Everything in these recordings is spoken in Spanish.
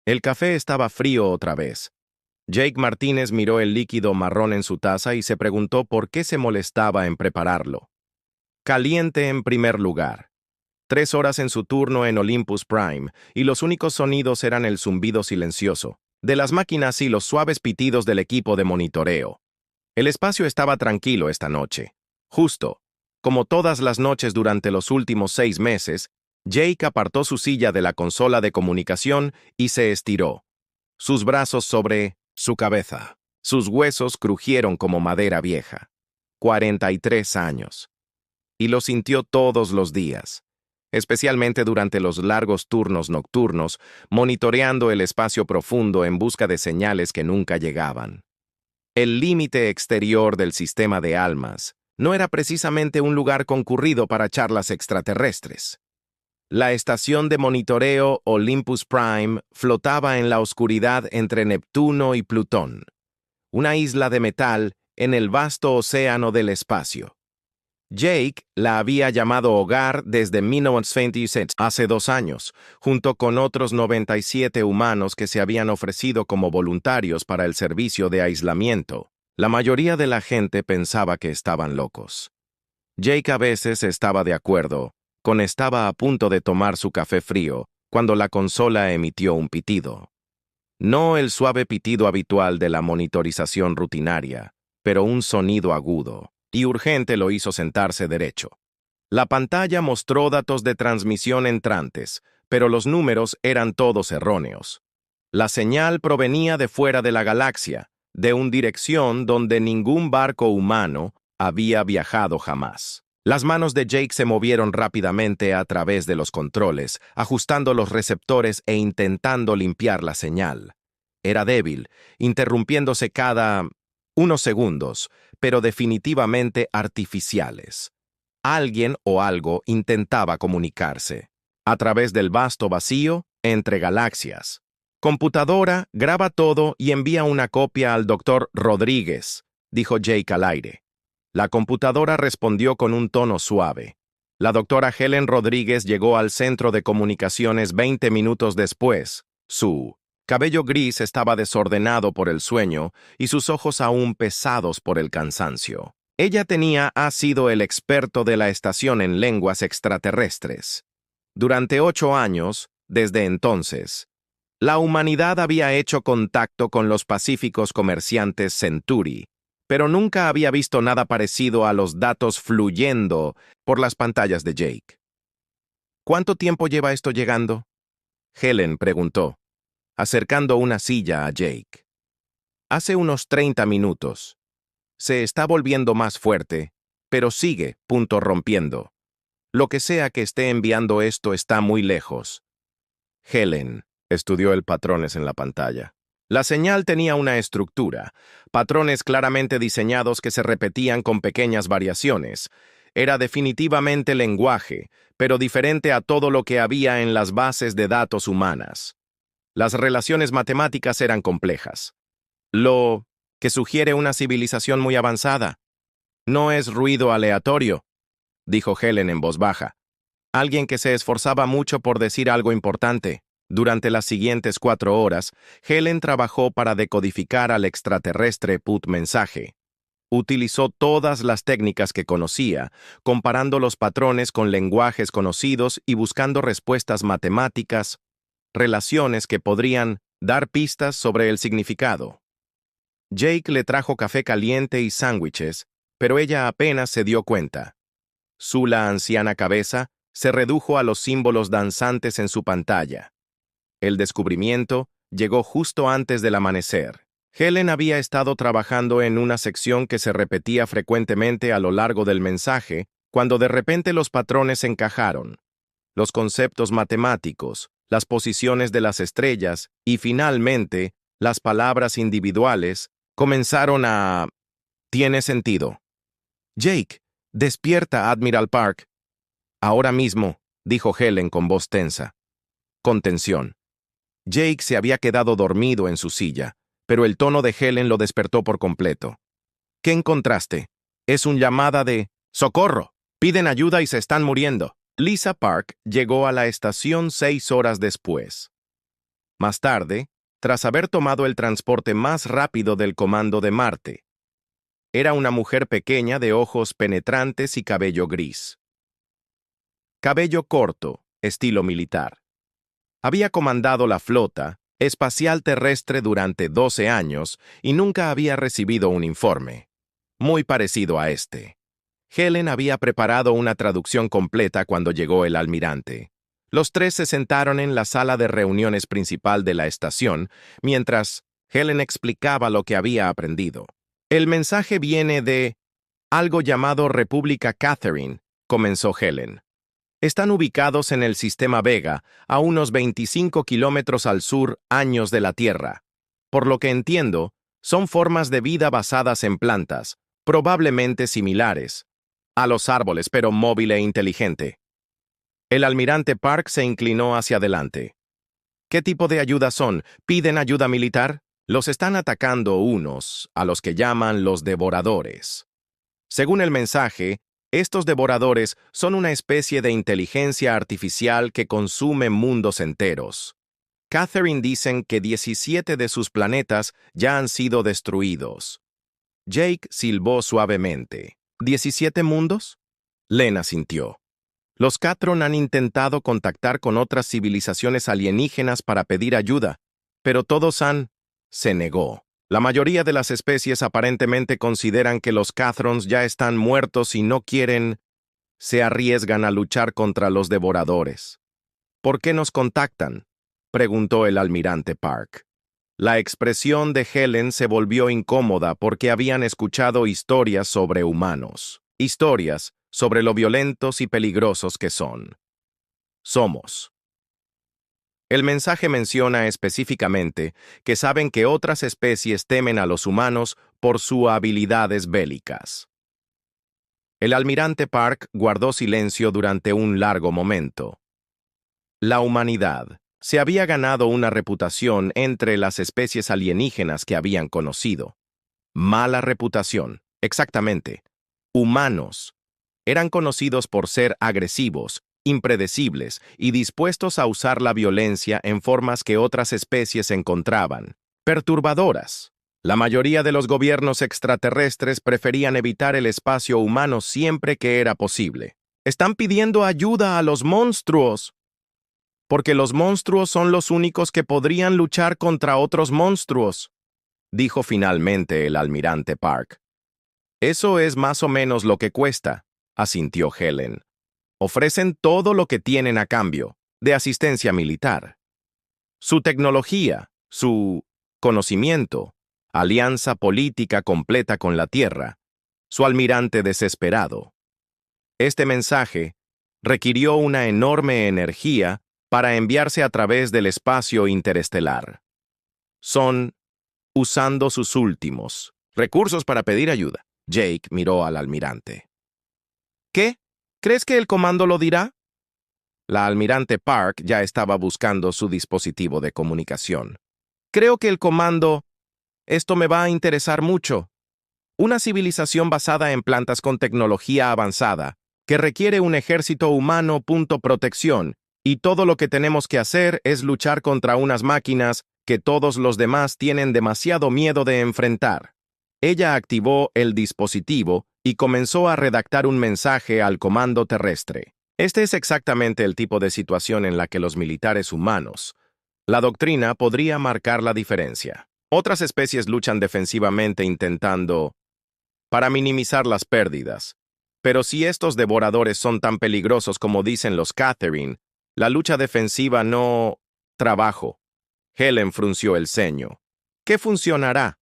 El café estaba frío otra vez. Jake Martínez miró el líquido marrón en su taza y se preguntó por qué se molestaba en prepararlo. Caliente en primer lugar. 3 horas en su turno en Olympus Prime, y los únicos sonidos eran el zumbido silencioso de las máquinas y los suaves pitidos del equipo de monitoreo. El espacio estaba tranquilo esta noche. Justo, como todas las noches durante los últimos 6 meses, Jake apartó su silla de la consola de comunicación y se estiró. Sus brazos sobre su cabeza. Sus huesos crujieron como madera vieja. 43 años. Y lo sintió todos los días, especialmente durante los largos turnos nocturnos, monitoreando el espacio profundo en busca de señales que nunca llegaban. El límite exterior del sistema de almas no era precisamente un lugar concurrido para charlas extraterrestres. La estación de monitoreo Olympus Prime flotaba en la oscuridad entre Neptuno y Plutón, una isla de metal en el vasto océano del espacio. Jake la había llamado hogar desde 1926, hace 2 años, junto con otros 97 humanos que se habían ofrecido como voluntarios para el servicio de aislamiento. La mayoría de la gente pensaba que estaban locos. Jake a veces estaba de acuerdo, estaba a punto de tomar su café frío, cuando la consola emitió un pitido. No el suave pitido habitual de la monitorización rutinaria, pero un sonido agudo y urgente lo hizo sentarse derecho. La pantalla mostró datos de transmisión entrantes, pero los números eran todos erróneos. La señal provenía de fuera de la galaxia, de una dirección donde ningún barco humano había viajado jamás. Las manos de Jake se movieron rápidamente a través de los controles, ajustando los receptores e intentando limpiar la señal. Era débil, interrumpiéndose cada unos segundos, pero definitivamente artificiales. Alguien o algo intentaba comunicarse. A través del vasto vacío, entre galaxias. Computadora, graba todo y envía una copia al Dr. Rodríguez, dijo Jake al aire. La computadora respondió con un tono suave. La doctora Helen Rodríguez llegó al centro de comunicaciones 20 minutos después. Su cabello gris estaba desordenado por el sueño y sus ojos aún pesados por el cansancio. Ella ha sido el experto de la estación en lenguas extraterrestres. Durante 8 años, desde entonces, la humanidad había hecho contacto con los pacíficos comerciantes Centauri, pero nunca había visto nada parecido a los datos fluyendo por las pantallas de Jake. ¿Cuánto tiempo lleva esto llegando? Helen preguntó, acercando una silla a Jake. Hace unos 30 minutos. Se está volviendo más fuerte, pero sigue, rompiendo. Lo que sea que esté enviando esto está muy lejos. Helen estudió el patrones en la pantalla. La señal tenía una estructura, patrones claramente diseñados que se repetían con pequeñas variaciones. Era definitivamente lenguaje, pero diferente a todo lo que había en las bases de datos humanas. Las relaciones matemáticas eran complejas. Lo que sugiere una civilización muy avanzada. No es ruido aleatorio, dijo Helen en voz baja. Alguien que se esforzaba mucho por decir algo importante. Durante las siguientes 4 horas, Helen trabajó para decodificar al extraterrestre put mensaje. Utilizó todas las técnicas que conocía, comparando los patrones con lenguajes conocidos y buscando respuestas matemáticas, relaciones que podrían dar pistas sobre el significado. Jake le trajo café caliente y sándwiches, pero ella apenas se dio cuenta. La anciana cabeza se redujo a los símbolos danzantes en su pantalla. El descubrimiento llegó justo antes del amanecer. Helen había estado trabajando en una sección que se repetía frecuentemente a lo largo del mensaje, cuando de repente los patrones encajaron. Los conceptos matemáticos, las posiciones de las estrellas y, finalmente, las palabras individuales comenzaron a... Tiene sentido. Jake, despierta, Admiral Park. Ahora mismo, dijo Helen con voz tensa. Con tensión. Jake se había quedado dormido en su silla, pero el tono de Helen lo despertó por completo. ¿Qué encontraste? Es una llamada de ¡socorro! Piden ayuda y se están muriendo. Lisa Park llegó a la estación 6 horas después. Más tarde, tras haber tomado el transporte más rápido del Comando de Marte, era una mujer pequeña de ojos penetrantes y cabello gris. Cabello corto, estilo militar. Había comandado la flota espacial terrestre durante 12 años y nunca había recibido un informe. Muy parecido a este. Helen había preparado una traducción completa cuando llegó el almirante. Los tres se sentaron en la sala de reuniones principal de la estación, mientras Helen explicaba lo que había aprendido. El mensaje viene de algo llamado República Catherine, comenzó Helen. Están ubicados en el sistema Vega, a unos 25 kilómetros al sur años de la Tierra. Por lo que entiendo, son formas de vida basadas en plantas, probablemente similares a los árboles, pero móvil e inteligente. El almirante Park se inclinó hacia adelante. ¿Qué tipo de ayuda son? ¿Piden ayuda militar? Los están atacando unos, a los que llaman los devoradores. Según el mensaje, estos devoradores son una especie de inteligencia artificial que consume mundos enteros. Catherine dicen que 17 de sus planetas ya han sido destruidos. Jake silbó suavemente. ¿17 mundos? Lena sintió. Los Catron han intentado contactar con otras civilizaciones alienígenas para pedir ayuda, pero todos se negó. La mayoría de las especies aparentemente consideran que los Cathrons ya están muertos y no se arriesgan a luchar contra los devoradores. ¿Por qué nos contactan?, preguntó el almirante Park. La expresión de Helen se volvió incómoda porque habían escuchado historias sobre humanos. Historias sobre lo violentos y peligrosos que somos. El mensaje menciona específicamente que saben que otras especies temen a los humanos por sus habilidades bélicas. El almirante Park guardó silencio durante un largo momento. La humanidad se había ganado una reputación entre las especies alienígenas que habían conocido. Mala reputación, exactamente. Humanos eran conocidos por ser agresivos, impredecibles y dispuestos a usar la violencia en formas que otras especies encontraban perturbadoras. La mayoría de los gobiernos extraterrestres preferían evitar el espacio humano siempre que era posible. Están pidiendo ayuda a los monstruos, porque los monstruos son los únicos que podrían luchar contra otros monstruos, dijo finalmente el almirante Park. Eso es más o menos lo que cuesta, asintió Helen. Ofrecen todo lo que tienen a cambio, de asistencia militar. Su tecnología, su conocimiento, alianza política completa con la Tierra, su almirante desesperado. Este mensaje requirió una enorme energía para enviarse a través del espacio interestelar. Son usando sus últimos recursos para pedir ayuda. Jake miró al almirante. ¿Qué? ¿Crees que el comando lo dirá? La almirante Park ya estaba buscando su dispositivo de comunicación. Creo que el comando... Esto me va a interesar mucho. Una civilización basada en plantas con tecnología avanzada, que requiere un ejército humano. Protección, y todo lo que tenemos que hacer es luchar contra unas máquinas que todos los demás tienen demasiado miedo de enfrentar. Ella activó el dispositivo y comenzó a redactar un mensaje al comando terrestre. Este es exactamente el tipo de situación en la que los militares humanos, la doctrina podría marcar la diferencia. Otras especies luchan defensivamente para minimizar las pérdidas. Pero si estos devoradores son tan peligrosos como dicen los Catherine, la lucha defensiva no... Trabajo. Helen frunció el ceño. ¿Qué funcionará?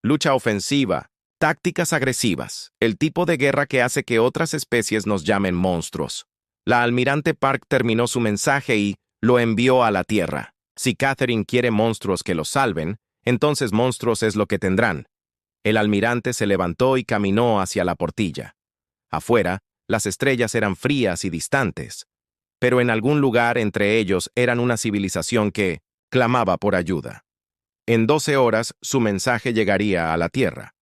Lucha ofensiva. Tácticas agresivas, el tipo de guerra que hace que otras especies nos llamen monstruos. La almirante Park terminó su mensaje y lo envió a la Tierra. Si Catherine quiere monstruos que los salven, entonces monstruos es lo que tendrán. El almirante se levantó y caminó hacia la portilla. Afuera, las estrellas eran frías y distantes, pero en algún lugar entre ellos eran una civilización que clamaba por ayuda. En 12 horas, su mensaje llegaría a la Tierra.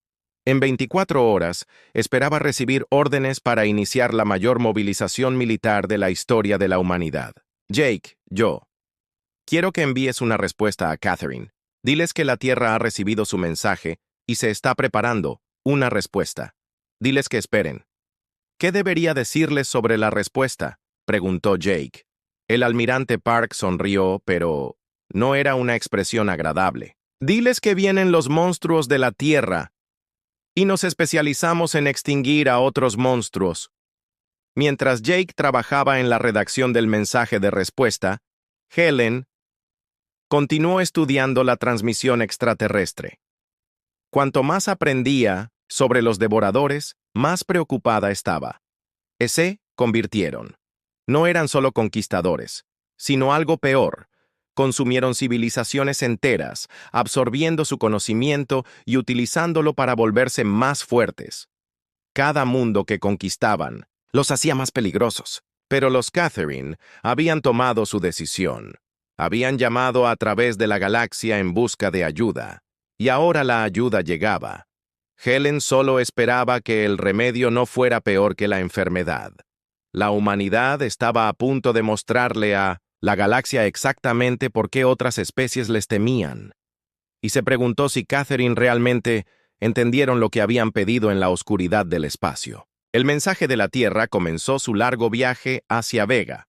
En 24 horas, esperaba recibir órdenes para iniciar la mayor movilización militar de la historia de la humanidad. Jake, yo. Quiero que envíes una respuesta a Catherine. Diles que la Tierra ha recibido su mensaje y se está preparando una respuesta. Diles que esperen. ¿Qué debería decirles sobre la respuesta?, preguntó Jake. El almirante Park sonrió, pero no era una expresión agradable. Diles que vienen los monstruos de la Tierra y nos especializamos en extinguir a otros monstruos. Mientras Jake trabajaba en la redacción del mensaje de respuesta, Helen continuó estudiando la transmisión extraterrestre. Cuanto más aprendía sobre los devoradores, más preocupada estaba. Se convirtieron. No eran solo conquistadores, sino algo peor. Consumieron civilizaciones enteras, absorbiendo su conocimiento y utilizándolo para volverse más fuertes. Cada mundo que conquistaban los hacía más peligrosos. Pero los Catherine habían tomado su decisión. Habían llamado a través de la galaxia en busca de ayuda. Y ahora la ayuda llegaba. Helen solo esperaba que el remedio no fuera peor que la enfermedad. La humanidad estaba a punto de mostrarle a la galaxia exactamente por qué otras especies les temían. Y se preguntó si Catherine realmente entendieron lo que habían pedido en la oscuridad del espacio. El mensaje de la Tierra comenzó su largo viaje hacia Vega.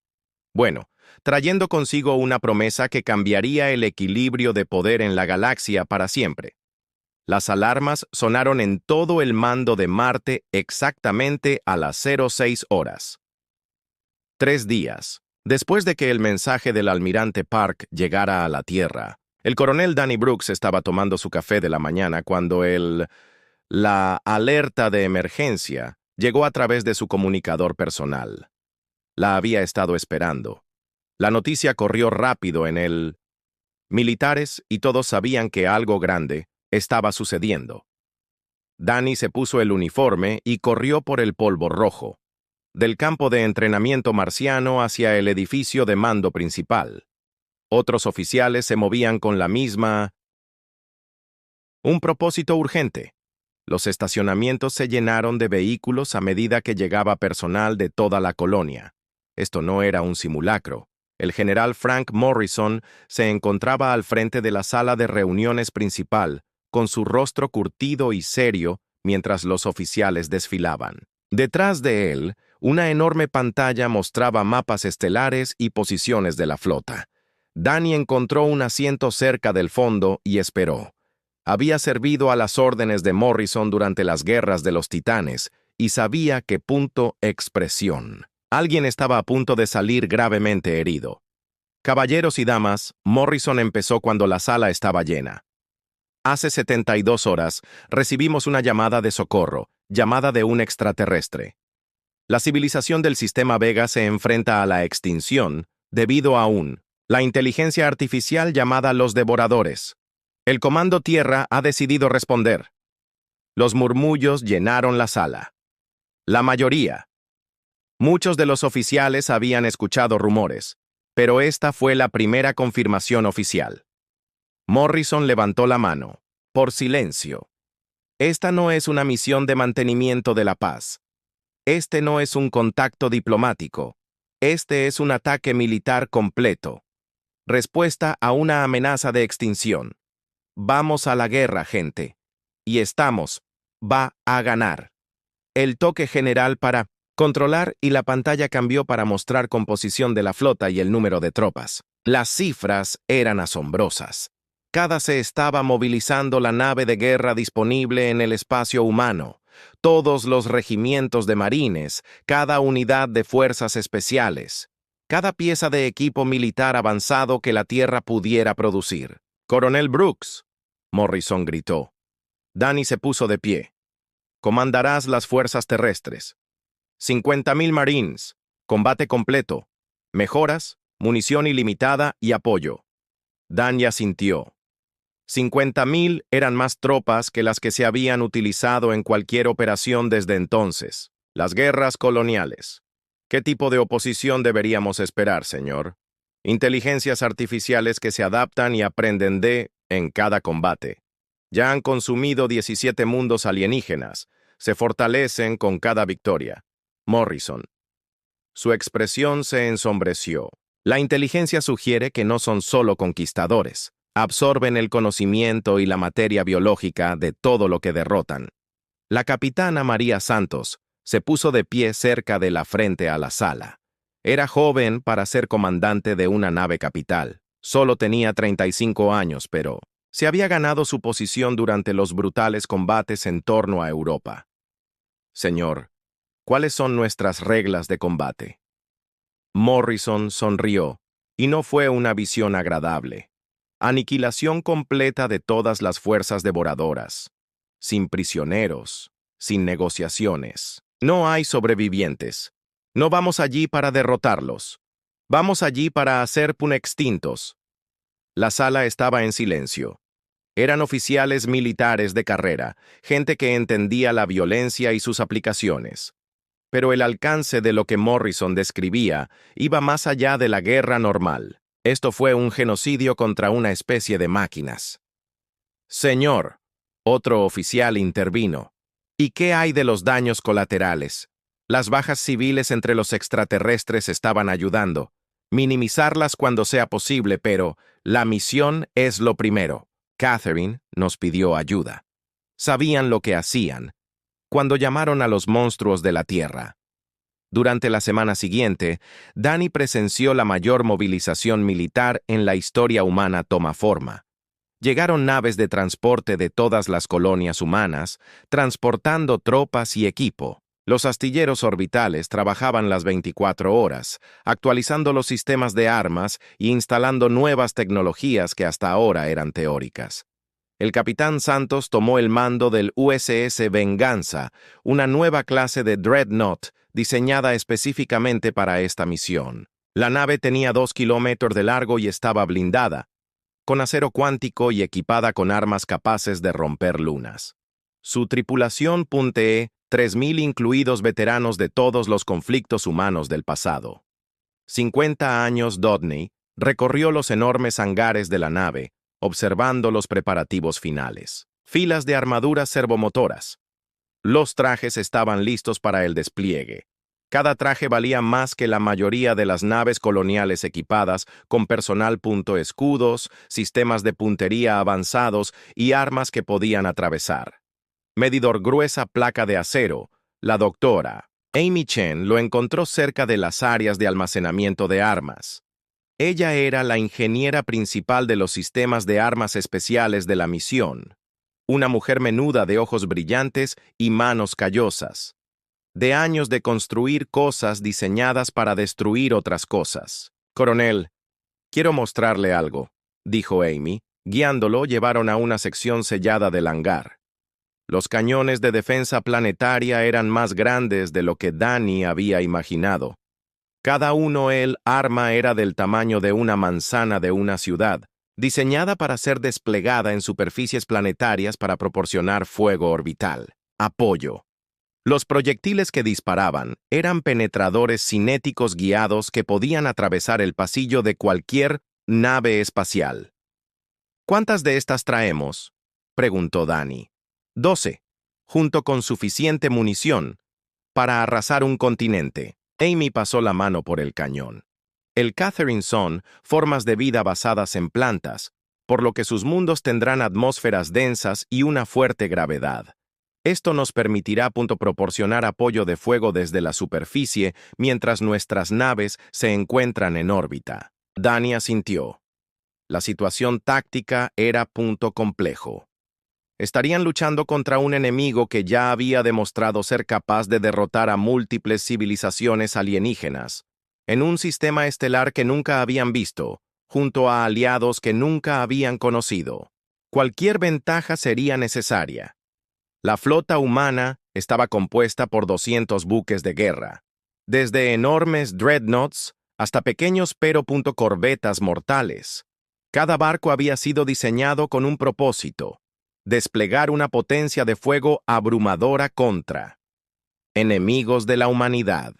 Bueno, trayendo consigo una promesa que cambiaría el equilibrio de poder en la galaxia para siempre. Las alarmas sonaron en todo el mando de Marte exactamente a las 06 horas. 3 días después de que el mensaje del almirante Park llegara a la Tierra, el coronel Danny Brooks estaba tomando su café de la mañana cuando la alerta de emergencia llegó a través de su comunicador personal. La había estado esperando. La noticia corrió rápido en el militares y todos sabían que algo grande estaba sucediendo. Danny se puso el uniforme y corrió por el polvo rojo, del campo de entrenamiento marciano hacia el edificio de mando principal. Otros oficiales se movían con la misma un propósito urgente. Los estacionamientos se llenaron de vehículos a medida que llegaba personal de toda la colonia. Esto no era un simulacro. El general Frank Morrison se encontraba al frente de la sala de reuniones principal, con su rostro curtido y serio mientras los oficiales desfilaban. Detrás de él, una enorme pantalla mostraba mapas estelares y posiciones de la flota. Danny encontró un asiento cerca del fondo y esperó. Había servido a las órdenes de Morrison durante las guerras de los Titanes y sabía que expresión. Alguien estaba a punto de salir gravemente herido. Caballeros y damas, Morrison empezó cuando la sala estaba llena. Hace 72 horas recibimos una llamada de socorro, llamada de un extraterrestre. La civilización del sistema Vega se enfrenta a la extinción debido a la inteligencia artificial llamada los devoradores. El Comando Tierra ha decidido responder. Los murmullos llenaron la sala. La mayoría. Muchos de los oficiales habían escuchado rumores, pero esta fue la primera confirmación oficial. Morrison levantó la mano. Por silencio. Esta no es una misión de mantenimiento de la paz. Este no es un contacto diplomático. Este es un ataque militar completo. Respuesta a una amenaza de extinción. Vamos a la guerra, gente. Y va a ganar. El toque general para controlar y la pantalla cambió para mostrar composición de la flota y el número de tropas. Las cifras eran asombrosas. Cada se estaba movilizando la nave de guerra disponible en el espacio humano. Todos los regimientos de marines, cada unidad de fuerzas especiales, cada pieza de equipo militar avanzado que la Tierra pudiera producir. «Coronel Brooks», Morrison gritó. Danny se puso de pie. «Comandarás las fuerzas terrestres. 50,000 marines, combate completo, mejoras, munición ilimitada y apoyo». Danny asintió. 50,000 eran más tropas que las que se habían utilizado en cualquier operación desde entonces. Las guerras coloniales. ¿Qué tipo de oposición deberíamos esperar, señor? Inteligencias artificiales que se adaptan y aprenden en cada combate. Ya han consumido 17 mundos alienígenas. Se fortalecen con cada victoria. Morrison. Su expresión se ensombreció. La inteligencia sugiere que no son solo conquistadores, absorben el conocimiento y la materia biológica de todo lo que derrotan. La capitana María Santos se puso de pie cerca de la frente a la sala. Era joven para ser comandante de una nave capital. Solo tenía 35 años, pero se había ganado su posición durante los brutales combates en torno a Europa. Señor, ¿cuáles son nuestras reglas de combate? Morrison sonrió, y no fue una visión agradable. Aniquilación completa de todas las fuerzas devoradoras. Sin prisioneros, sin negociaciones. No hay sobrevivientes. No vamos allí para derrotarlos. Vamos allí para hacer extintos. La sala estaba en silencio. Eran oficiales militares de carrera, gente que entendía la violencia y sus aplicaciones. Pero el alcance de lo que Morrison describía iba más allá de la guerra normal. Esto fue un genocidio contra una especie de máquinas. Señor, otro oficial intervino. ¿Y qué hay de los daños colaterales? Las bajas civiles entre los extraterrestres estaban ayudando. Minimizarlas cuando sea posible, pero la misión es lo primero. Catherine nos pidió ayuda. Sabían lo que hacían cuando llamaron a los monstruos de la Tierra. Durante la semana siguiente, Danny presenció la mayor movilización militar en la historia humana toma forma. Llegaron naves de transporte de todas las colonias humanas, transportando tropas y equipo. Los astilleros orbitales trabajaban las 24 horas, actualizando los sistemas de armas y instalando nuevas tecnologías que hasta ahora eran teóricas. El capitán Santos tomó el mando del USS Venganza, una nueva clase de Dreadnought diseñada específicamente para esta misión. La nave tenía 2 kilómetros de largo y estaba blindada, con acero cuántico y equipada con armas capaces de romper lunas. Su tripulación punteé 3.000 incluidos veteranos de todos los conflictos humanos del pasado. 50 años Dodney recorrió los enormes hangares de la nave, observando los preparativos finales. Filas de armaduras servomotoras. Los trajes estaban listos para el despliegue. Cada traje valía más que la mayoría de las naves coloniales equipadas con personal escudos, sistemas de puntería avanzados y armas que podían atravesar. Medidor gruesa placa de acero, la doctora Amy Chen lo encontró cerca de las áreas de almacenamiento de armas. Ella era la ingeniera principal de los sistemas de armas especiales de la misión. Una mujer menuda de ojos brillantes y manos callosas. De años de construir cosas diseñadas para destruir otras cosas. Coronel, quiero mostrarle algo, dijo Amy. Guiándolo, llevaron a una sección sellada del hangar. Los cañones de defensa planetaria eran más grandes de lo que Danny había imaginado. Cada uno el arma era del tamaño de una manzana de una ciudad, diseñada para ser desplegada en superficies planetarias para proporcionar fuego orbital. Apoyo. Los proyectiles que disparaban eran penetradores cinéticos guiados que podían atravesar el pasillo de cualquier nave espacial. ¿Cuántas de estas traemos?, preguntó Danny. 12, junto con suficiente munición para arrasar un continente. Amy pasó la mano por el cañón. El Catherine son formas de vida basadas en plantas, por lo que sus mundos tendrán atmósferas densas y una fuerte gravedad. Esto nos permitirá proporcionar apoyo de fuego desde la superficie mientras nuestras naves se encuentran en órbita. Danny asintió. La situación táctica era complejo. Estarían luchando contra un enemigo que ya había demostrado ser capaz de derrotar a múltiples civilizaciones alienígenas, en un sistema estelar que nunca habían visto, junto a aliados que nunca habían conocido. Cualquier ventaja sería necesaria. La flota humana estaba compuesta por 200 buques de guerra, desde enormes dreadnoughts hasta pequeños corbetas mortales. Cada barco había sido diseñado con un propósito: desplegar una potencia de fuego abrumadora contra enemigos de la humanidad,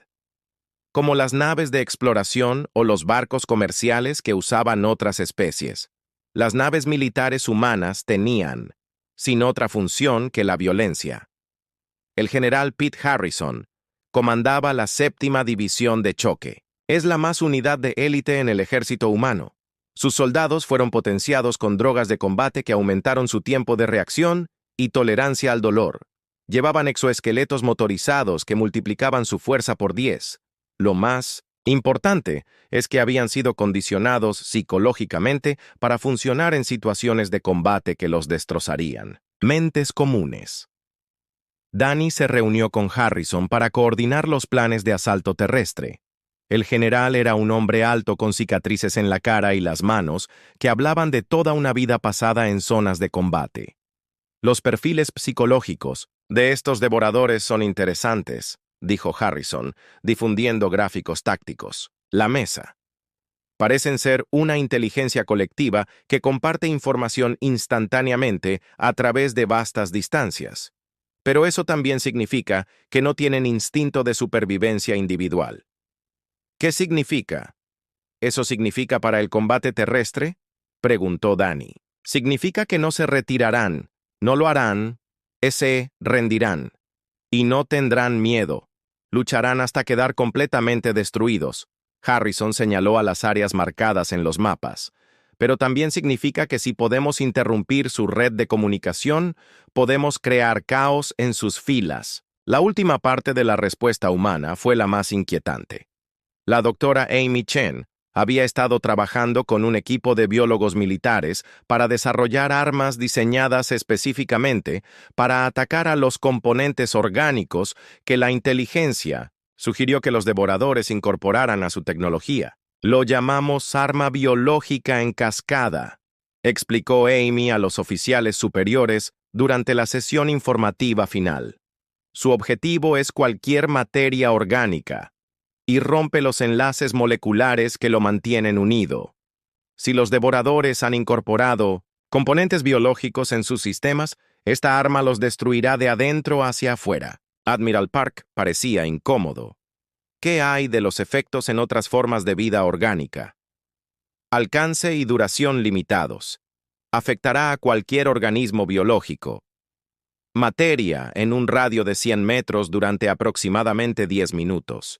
como las naves de exploración o los barcos comerciales que usaban otras especies. Las naves militares humanas tenían, sin otra función que la violencia. El general Pete Harrison comandaba la 7ª División de Choque. Es la más unidad de élite en el ejército humano. Sus soldados fueron potenciados con drogas de combate que aumentaron su tiempo de reacción y tolerancia al dolor. Llevaban exoesqueletos motorizados que multiplicaban su fuerza por 10. Lo más importante es que habían sido condicionados psicológicamente para funcionar en situaciones de combate que los destrozarían. Mentes comunes. Danny se reunió con Harrison para coordinar los planes de asalto terrestre. El general era un hombre alto con cicatrices en la cara y las manos que hablaban de toda una vida pasada en zonas de combate. Los perfiles psicológicos de estos devoradores son interesantes, dijo Harrison, difundiendo gráficos tácticos. La mesa. Parecen ser una inteligencia colectiva que comparte información instantáneamente a través de vastas distancias. Pero eso también significa que no tienen instinto de supervivencia individual. ¿Qué significa? ¿Eso significa para el combate terrestre? Preguntó Danny. Significa que no se retirarán, no lo harán, se rendirán. Y no tendrán miedo. Lucharán hasta quedar completamente destruidos. Harrison señaló a las áreas marcadas en los mapas. Pero también significa que si podemos interrumpir su red de comunicación, podemos crear caos en sus filas. La última parte de la respuesta humana fue la más inquietante. La doctora Amy Chen había estado trabajando con un equipo de biólogos militares para desarrollar armas diseñadas específicamente para atacar a los componentes orgánicos que la inteligencia sugirió que los devoradores incorporaran a su tecnología. Lo llamamos arma biológica en cascada, explicó Amy a los oficiales superiores durante la sesión informativa final. Su objetivo es cualquier materia orgánica y rompe los enlaces moleculares que lo mantienen unido. Si los devoradores han incorporado componentes biológicos en sus sistemas, esta arma los destruirá de adentro hacia afuera. Admiral Park parecía incómodo. ¿Qué hay de los efectos en otras formas de vida orgánica? Alcance y duración limitados. Afectará a cualquier organismo biológico. Materia en un radio de 100 metros durante aproximadamente 10 minutos.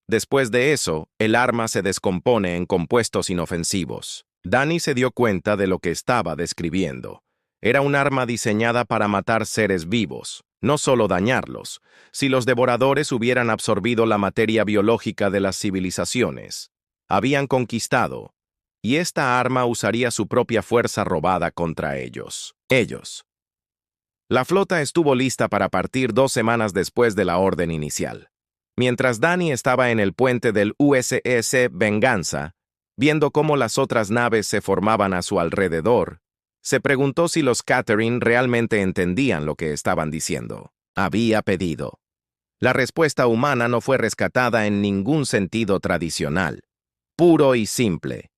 Después de eso, el arma se descompone en compuestos inofensivos. Danny se dio cuenta de lo que estaba describiendo. Era un arma diseñada para matar seres vivos, no solo dañarlos. Si los devoradores hubieran absorbido la materia biológica de las civilizaciones, habían conquistado, y esta arma usaría su propia fuerza robada contra ellos. La flota estuvo lista para partir 2 semanas después de la orden inicial. Mientras Danny estaba en el puente del USS Venganza, viendo cómo las otras naves se formaban a su alrededor, se preguntó si los Catherine realmente entendían lo que estaban diciendo. Había pedido. La respuesta humana no fue rescatada en ningún sentido tradicional. Puro y simple.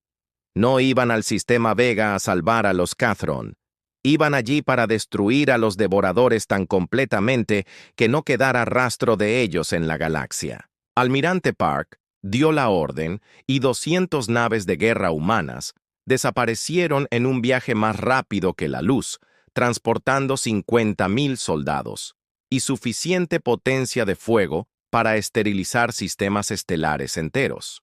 No iban al sistema Vega a salvar a los Catron. Iban allí para destruir a los devoradores tan completamente que no quedara rastro de ellos en la galaxia. Almirante Park dio la orden y 200 naves de guerra humanas desaparecieron en un viaje más rápido que la luz, transportando 50,000 soldados y suficiente potencia de fuego para esterilizar sistemas estelares enteros.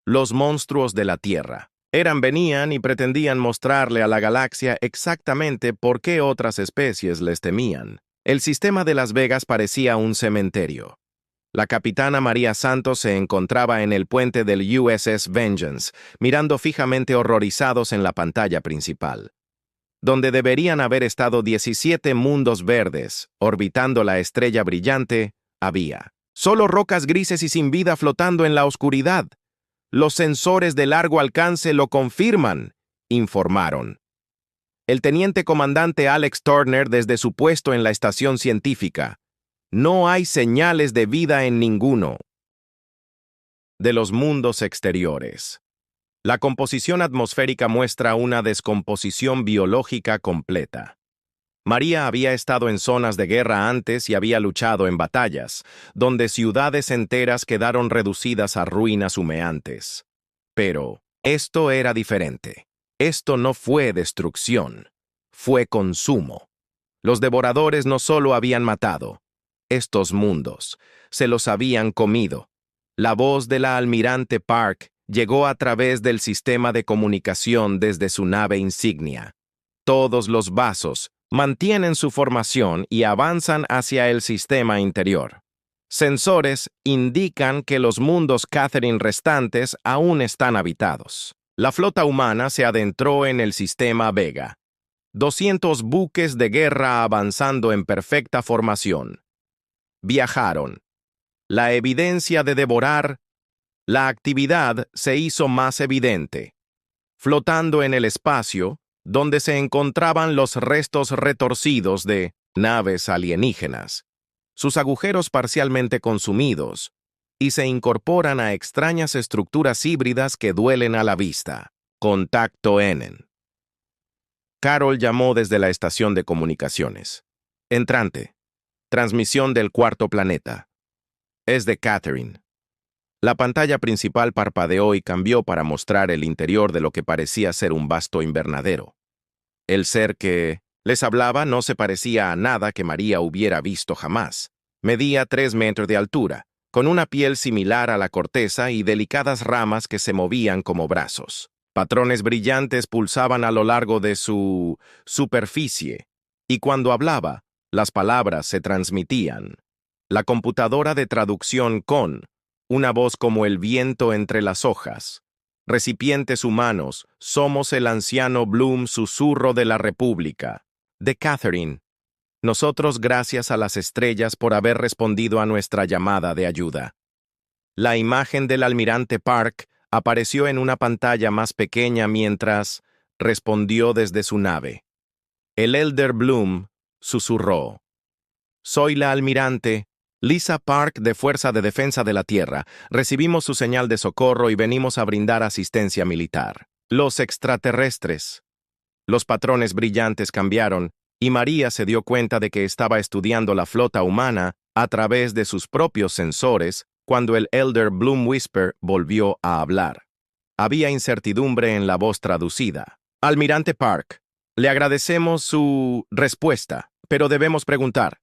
Los monstruos de la Tierra. Venían y pretendían mostrarle a la galaxia exactamente por qué otras especies les temían. El sistema de Las Vegas parecía un cementerio. La capitana María Santos se encontraba en el puente del USS Vengeance, mirando fijamente horrorizados en la pantalla principal. Donde deberían haber estado 17 mundos verdes, orbitando la estrella brillante, había solo rocas grises y sin vida flotando en la oscuridad. Los sensores de largo alcance lo confirman, informaron. El teniente comandante Alex Turner desde su puesto en la estación científica. No hay señales de vida en ninguno. De los mundos exteriores. La composición atmosférica muestra una descomposición biológica completa. María había estado en zonas de guerra antes y había luchado en batallas, donde ciudades enteras quedaron reducidas a ruinas humeantes. Pero esto era diferente. Esto no fue destrucción, fue consumo. Los devoradores no solo habían matado, estos mundos se los habían comido. La voz de la almirante Park llegó a través del sistema de comunicación desde su nave insignia. Todos los vasos mantienen su formación y avanzan hacia el sistema interior. Sensores indican que los mundos Catherine restantes aún están habitados. La flota humana se adentró en el sistema Vega. 200 buques de guerra avanzando en perfecta formación. Viajaron. La evidencia de devorar, la actividad se hizo más evidente. Flotando en el espacio, donde se encontraban los restos retorcidos de naves alienígenas, sus agujeros parcialmente consumidos, y se incorporan a extrañas estructuras híbridas que duelen a la vista. Contacto Enen. Carol llamó desde la estación de comunicaciones. Entrante. Transmisión del cuarto planeta. Es de Catherine. La pantalla principal parpadeó y cambió para mostrar el interior de lo que parecía ser un vasto invernadero. El ser que les hablaba no se parecía a nada que María hubiera visto jamás. Medía 3 metros de altura, con una piel similar a la corteza y delicadas ramas que se movían como brazos. Patrones brillantes pulsaban a lo largo de su superficie, y cuando hablaba, las palabras se transmitían. La computadora de traducción con una voz como el viento entre las hojas. Recipientes humanos, somos el anciano Bloom, susurro de la República. De Catherine. Nosotros gracias a las estrellas por haber respondido a nuestra llamada de ayuda. La imagen del almirante Park apareció en una pantalla más pequeña mientras respondió desde su nave. El Elder Bloom susurró. Soy la almirante Lisa Park de Fuerza de Defensa de la Tierra. Recibimos su señal de socorro y venimos a brindar asistencia militar. Los extraterrestres. Los patrones brillantes cambiaron y María se dio cuenta de que estaba estudiando la flota humana a través de sus propios sensores cuando el Elder Bloom Whisper volvió a hablar. Había incertidumbre en la voz traducida. Almirante Park, le agradecemos su respuesta, pero debemos preguntar.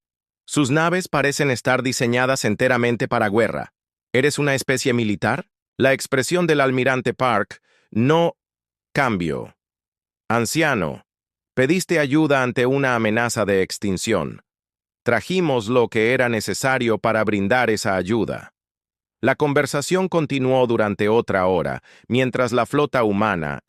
Sus naves parecen estar diseñadas enteramente para guerra. ¿Eres una especie militar? La expresión del almirante Park no cambió. Anciano, pediste ayuda ante una amenaza de extinción. Trajimos lo que era necesario para brindar esa ayuda. La conversación continuó durante otra hora, mientras la flota humana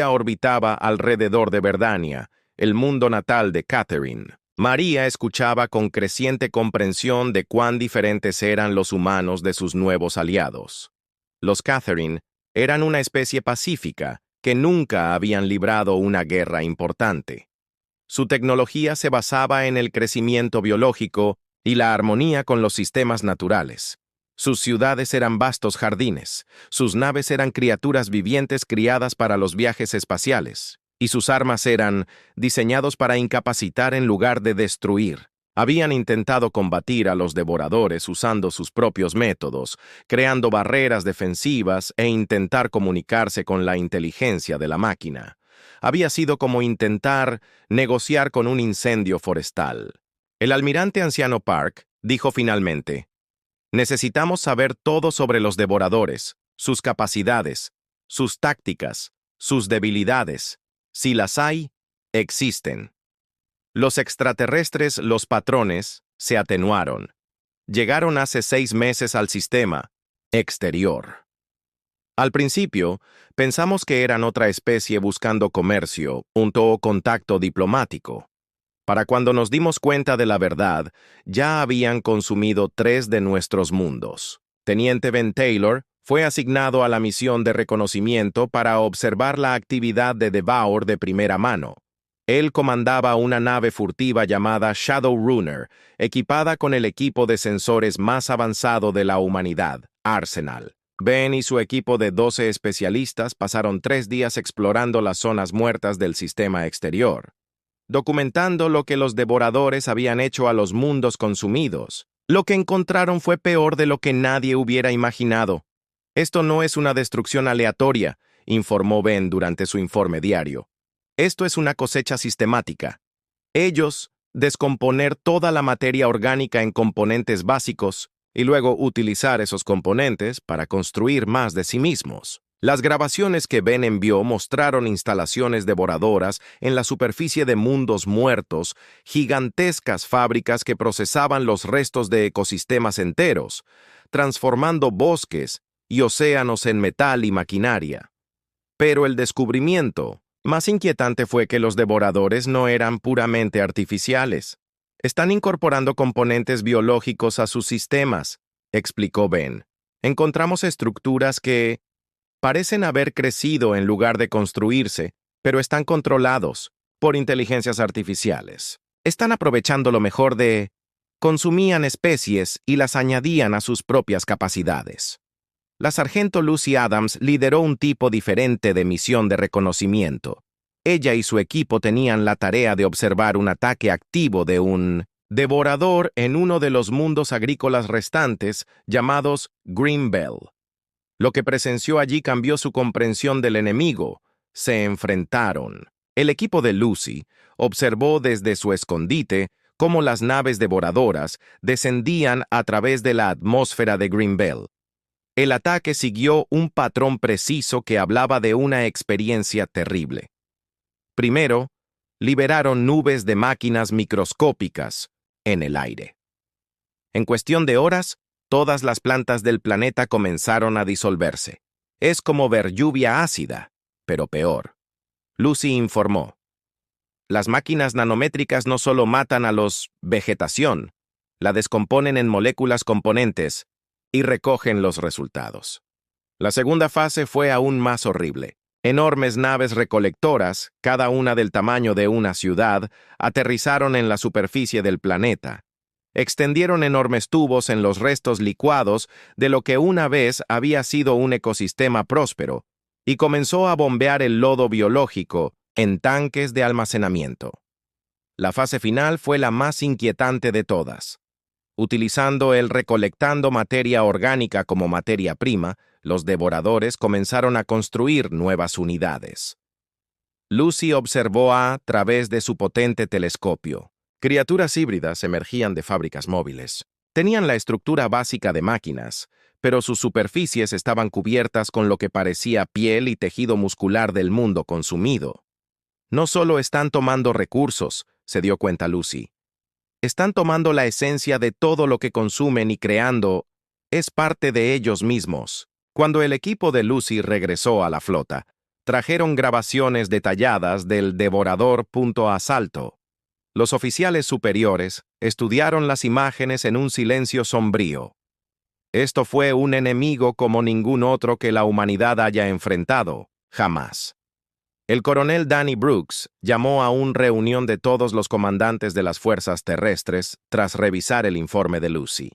orbitaba alrededor de Verdania, el mundo natal de Catherine. María escuchaba con creciente comprensión de cuán diferentes eran los humanos de sus nuevos aliados. Los Catherine eran una especie pacífica que nunca habían librado una guerra importante. Su tecnología se basaba en el crecimiento biológico y la armonía con los sistemas naturales. Sus ciudades eran vastos jardines, sus naves eran criaturas vivientes criadas para los viajes espaciales, y sus armas eran diseñados para incapacitar en lugar de destruir. Habían intentado combatir a los devoradores usando sus propios métodos, creando barreras defensivas e intentar comunicarse con la inteligencia de la máquina. Había sido como intentar negociar con un incendio forestal. El almirante anciano Park dijo finalmente, necesitamos saber todo sobre los devoradores, sus capacidades, sus tácticas, sus debilidades. Si las hay, existen. Los extraterrestres, los patrones, se atenuaron. Llegaron hace 6 meses al sistema exterior. Al principio, pensamos que eran otra especie buscando comercio, o contacto diplomático. Para cuando nos dimos cuenta de la verdad, ya habían consumido 3 de nuestros mundos. Teniente Ben Taylor fue asignado a la misión de reconocimiento para observar la actividad de Devour de primera mano. Él comandaba una nave furtiva llamada Shadow Runner, equipada con el equipo de sensores más avanzado de la humanidad, Arsenal. Ben y su equipo de 12 especialistas pasaron 3 días explorando las zonas muertas del sistema exterior, documentando lo que los devoradores habían hecho a los mundos consumidos. Lo que encontraron fue peor de lo que nadie hubiera imaginado. Esto no es una destrucción aleatoria, informó Ben durante su informe diario. Esto es una cosecha sistemática. Ellos descomponer toda la materia orgánica en componentes básicos y luego utilizar esos componentes para construir más de sí mismos. Las grabaciones que Ben envió mostraron instalaciones devoradoras en la superficie de mundos muertos, gigantescas fábricas que procesaban los restos de ecosistemas enteros, transformando bosques y océanos en metal y maquinaria. Pero el descubrimiento más inquietante fue que los devoradores no eran puramente artificiales. Están incorporando componentes biológicos a sus sistemas, explicó Ben. Encontramos estructuras que parecen haber crecido en lugar de construirse, pero están controlados por inteligencias artificiales. Están aprovechando lo mejor de... consumían especies y las añadían a sus propias capacidades. La sargento Lucy Adams lideró un tipo diferente de misión de reconocimiento. Ella y su equipo tenían la tarea de observar un ataque activo de un devorador en uno de los mundos agrícolas restantes llamados Greenbelt. Lo que presenció allí cambió su comprensión del enemigo. Se enfrentaron. El equipo de Lucy observó desde su escondite cómo las naves devoradoras descendían a través de la atmósfera de Greenbelt. El ataque siguió un patrón preciso que hablaba de una experiencia terrible. Primero, liberaron nubes de máquinas microscópicas en el aire. En cuestión de horas, todas las plantas del planeta comenzaron a disolverse. Es como ver lluvia ácida, pero peor. Lucy informó. Las máquinas nanométricas no solo matan a los vegetación, la descomponen en moléculas componentes y recogen los resultados. La segunda fase fue aún más horrible. Enormes naves recolectoras, cada una del tamaño de una ciudad, aterrizaron en la superficie del planeta. Extendieron enormes tubos en los restos licuados de lo que una vez había sido un ecosistema próspero, y comenzó a bombear el lodo biológico en tanques de almacenamiento. La fase final fue la más inquietante de todas. Utilizando el recolectando materia orgánica como materia prima, los devoradores comenzaron a construir nuevas unidades. Lucy observó a través de su potente telescopio. Criaturas híbridas emergían de fábricas móviles. Tenían la estructura básica de máquinas, pero sus superficies estaban cubiertas con lo que parecía piel y tejido muscular del mundo consumido. No solo están tomando recursos, se dio cuenta Lucy. Están tomando la esencia de todo lo que consumen y creando, es parte de ellos mismos. Cuando el equipo de Lucy regresó a la flota, trajeron grabaciones detalladas del devorador Asalto. Los oficiales superiores estudiaron las imágenes en un silencio sombrío. Esto fue un enemigo como ningún otro que la humanidad haya enfrentado, jamás. El coronel Danny Brooks llamó a una reunión de todos los comandantes de las fuerzas terrestres tras revisar el informe de Lucy.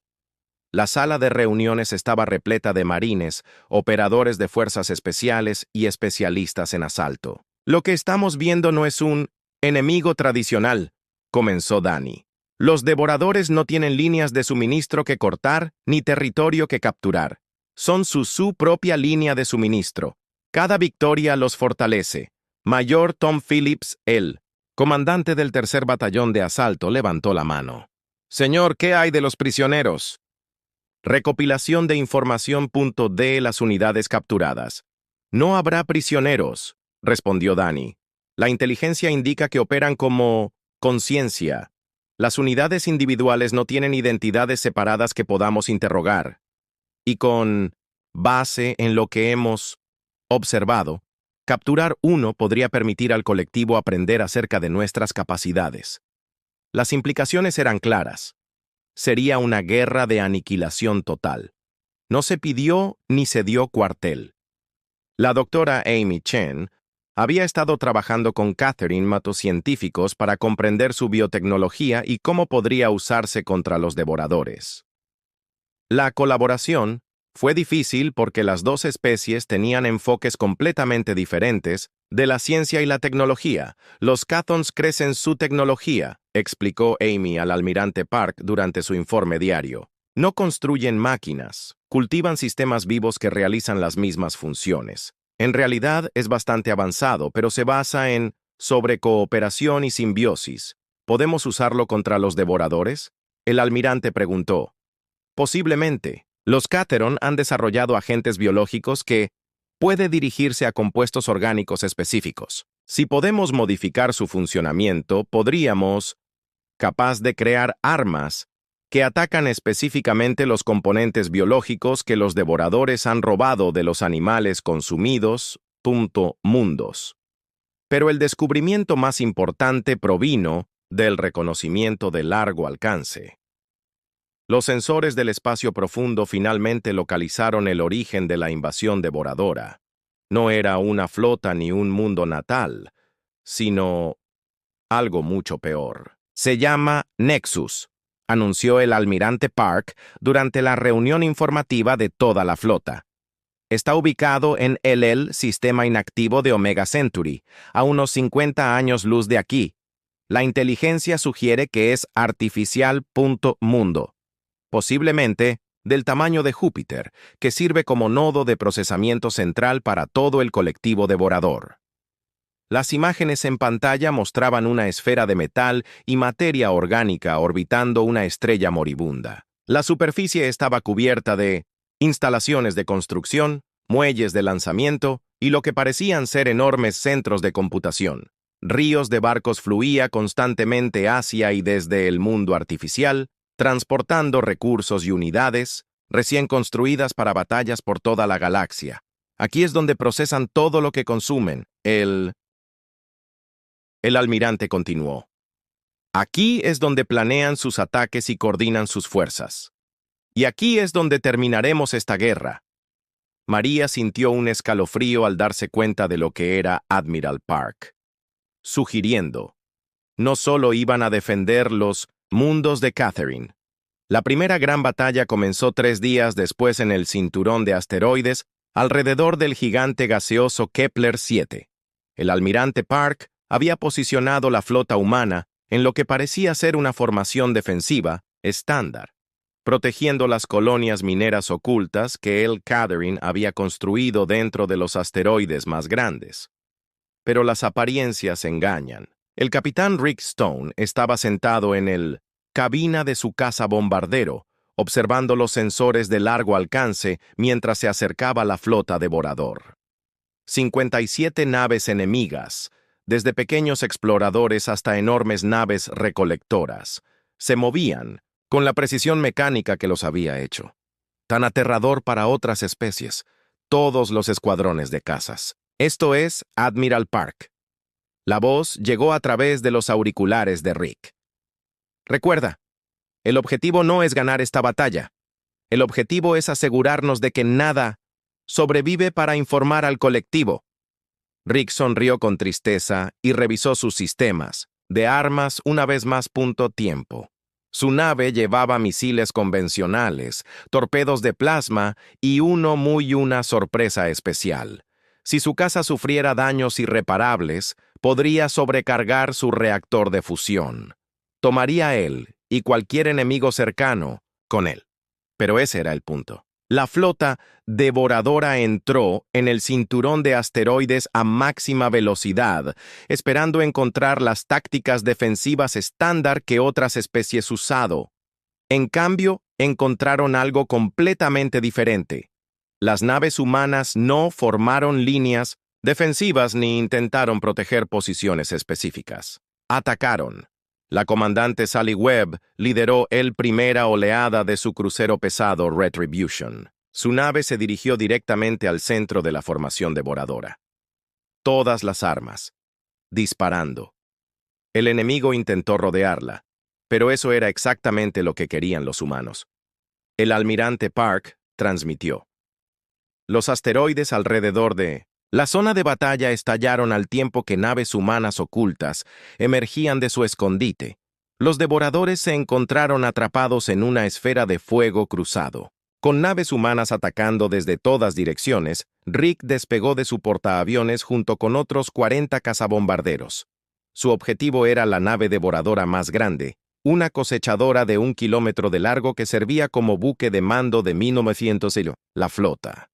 La sala de reuniones estaba repleta de marines, operadores de fuerzas especiales y especialistas en asalto. Lo que estamos viendo no es un enemigo tradicional, comenzó Danny. Los devoradores no tienen líneas de suministro que cortar ni territorio que capturar. Son su propia línea de suministro. Cada victoria los fortalece. Mayor Tom Phillips, el comandante del tercer batallón de asalto, levantó la mano. Señor, ¿qué hay de los prisioneros? Recopilación de información. De las unidades capturadas. No habrá prisioneros, respondió Danny. La inteligencia indica que operan como conciencia. Las unidades individuales no tienen identidades separadas que podamos interrogar. Y con base en lo que hemos observado, capturar uno podría permitir al colectivo aprender acerca de nuestras capacidades. Las implicaciones eran claras. Sería una guerra de aniquilación total. No se pidió ni se dio cuartel. La doctora Amy Chen había estado trabajando con Catherine matocientíficos para comprender su biotecnología y cómo podría usarse contra los devoradores. La colaboración fue difícil porque las dos especies tenían enfoques completamente diferentes de la ciencia y la tecnología. Los Cathons crecen su tecnología, explicó Amy al almirante Park durante su informe diario. No construyen máquinas, cultivan sistemas vivos que realizan las mismas funciones. En realidad es bastante avanzado, pero se basa en sobrecooperación y simbiosis. ¿Podemos usarlo contra los devoradores? El almirante preguntó. Posiblemente, los Cateron han desarrollado agentes biológicos que puede dirigirse a compuestos orgánicos específicos. Si podemos modificar su funcionamiento, podríamos capaz de crear armas que atacan específicamente los componentes biológicos que los devoradores han robado de los animales consumidos. Mundos. Pero el descubrimiento más importante provino del reconocimiento de largo alcance. Los sensores del espacio profundo finalmente localizaron el origen de la invasión devoradora. No era una flota ni un mundo natal, sino algo mucho peor. Se llama Nexus, anunció el almirante Park durante la reunión informativa de toda la flota. Está ubicado en el sistema inactivo de Omega Centauri, a unos 50 años luz de aquí. La inteligencia sugiere que es artificial. Mundo. Posiblemente del tamaño de Júpiter, que sirve como nodo de procesamiento central para todo el colectivo devorador. Las imágenes en pantalla mostraban una esfera de metal y materia orgánica orbitando una estrella moribunda. La superficie estaba cubierta de instalaciones de construcción, muelles de lanzamiento y lo que parecían ser enormes centros de computación. Ríos de barcos fluían constantemente hacia y desde el mundo artificial, transportando recursos y unidades recién construidas para batallas por toda la galaxia. Aquí es donde procesan todo lo que consumen. El almirante continuó. Aquí es donde planean sus ataques y coordinan sus fuerzas. Y aquí es donde terminaremos esta guerra. María sintió un escalofrío al darse cuenta de lo que era Admiral Park, sugiriendo, no solo iban a defender los mundos de Catherine. La primera gran batalla comenzó 3 días después en el cinturón de asteroides alrededor del gigante gaseoso Kepler-7. El almirante Park había posicionado la flota humana en lo que parecía ser una formación defensiva estándar, protegiendo las colonias mineras ocultas que el Catherine había construido dentro de los asteroides más grandes. Pero las apariencias engañan. El capitán Rick Stone estaba sentado en el cabina de su caza bombardero, observando los sensores de largo alcance mientras se acercaba la flota devorador. 57 naves enemigas, desde pequeños exploradores hasta enormes naves recolectoras, se movían con la precisión mecánica que los había hecho. Tan aterrador para otras especies, todos los escuadrones de cazas. Esto es Admiral Park. La voz llegó a través de los auriculares de Rick. Recuerda, el objetivo no es ganar esta batalla. El objetivo es asegurarnos de que nada sobrevive para informar al colectivo. Rick sonrió con tristeza y revisó sus sistemas de armas una vez más. Tiempo. Su nave llevaba misiles convencionales, torpedos de plasma y una sorpresa especial. Si su casa sufriera daños irreparables, podría sobrecargar su reactor de fusión. Tomaría él y cualquier enemigo cercano con él. Pero ese era el punto. La flota devoradora entró en el cinturón de asteroides a máxima velocidad, esperando encontrar las tácticas defensivas estándar que otras especies usado. En cambio, encontraron algo completamente diferente. Las naves humanas no formaron líneas defensivas ni intentaron proteger posiciones específicas. Atacaron. La comandante Sally Webb lideró la primera oleada de su crucero pesado Retribution. Su nave se dirigió directamente al centro de la formación devoradora. Todas las armas, disparando. El enemigo intentó rodearla, pero eso era exactamente lo que querían los humanos. El almirante Park transmitió. Los asteroides alrededor de la zona de batalla estallaron al tiempo que naves humanas ocultas emergían de su escondite. Los devoradores se encontraron atrapados en una esfera de fuego cruzado. Con naves humanas atacando desde todas direcciones, Rick despegó de su portaaviones junto con otros 40 cazabombarderos. Su objetivo era la nave devoradora más grande, una cosechadora de 1 kilómetro de largo que servía como buque de mando de 1900, la flota.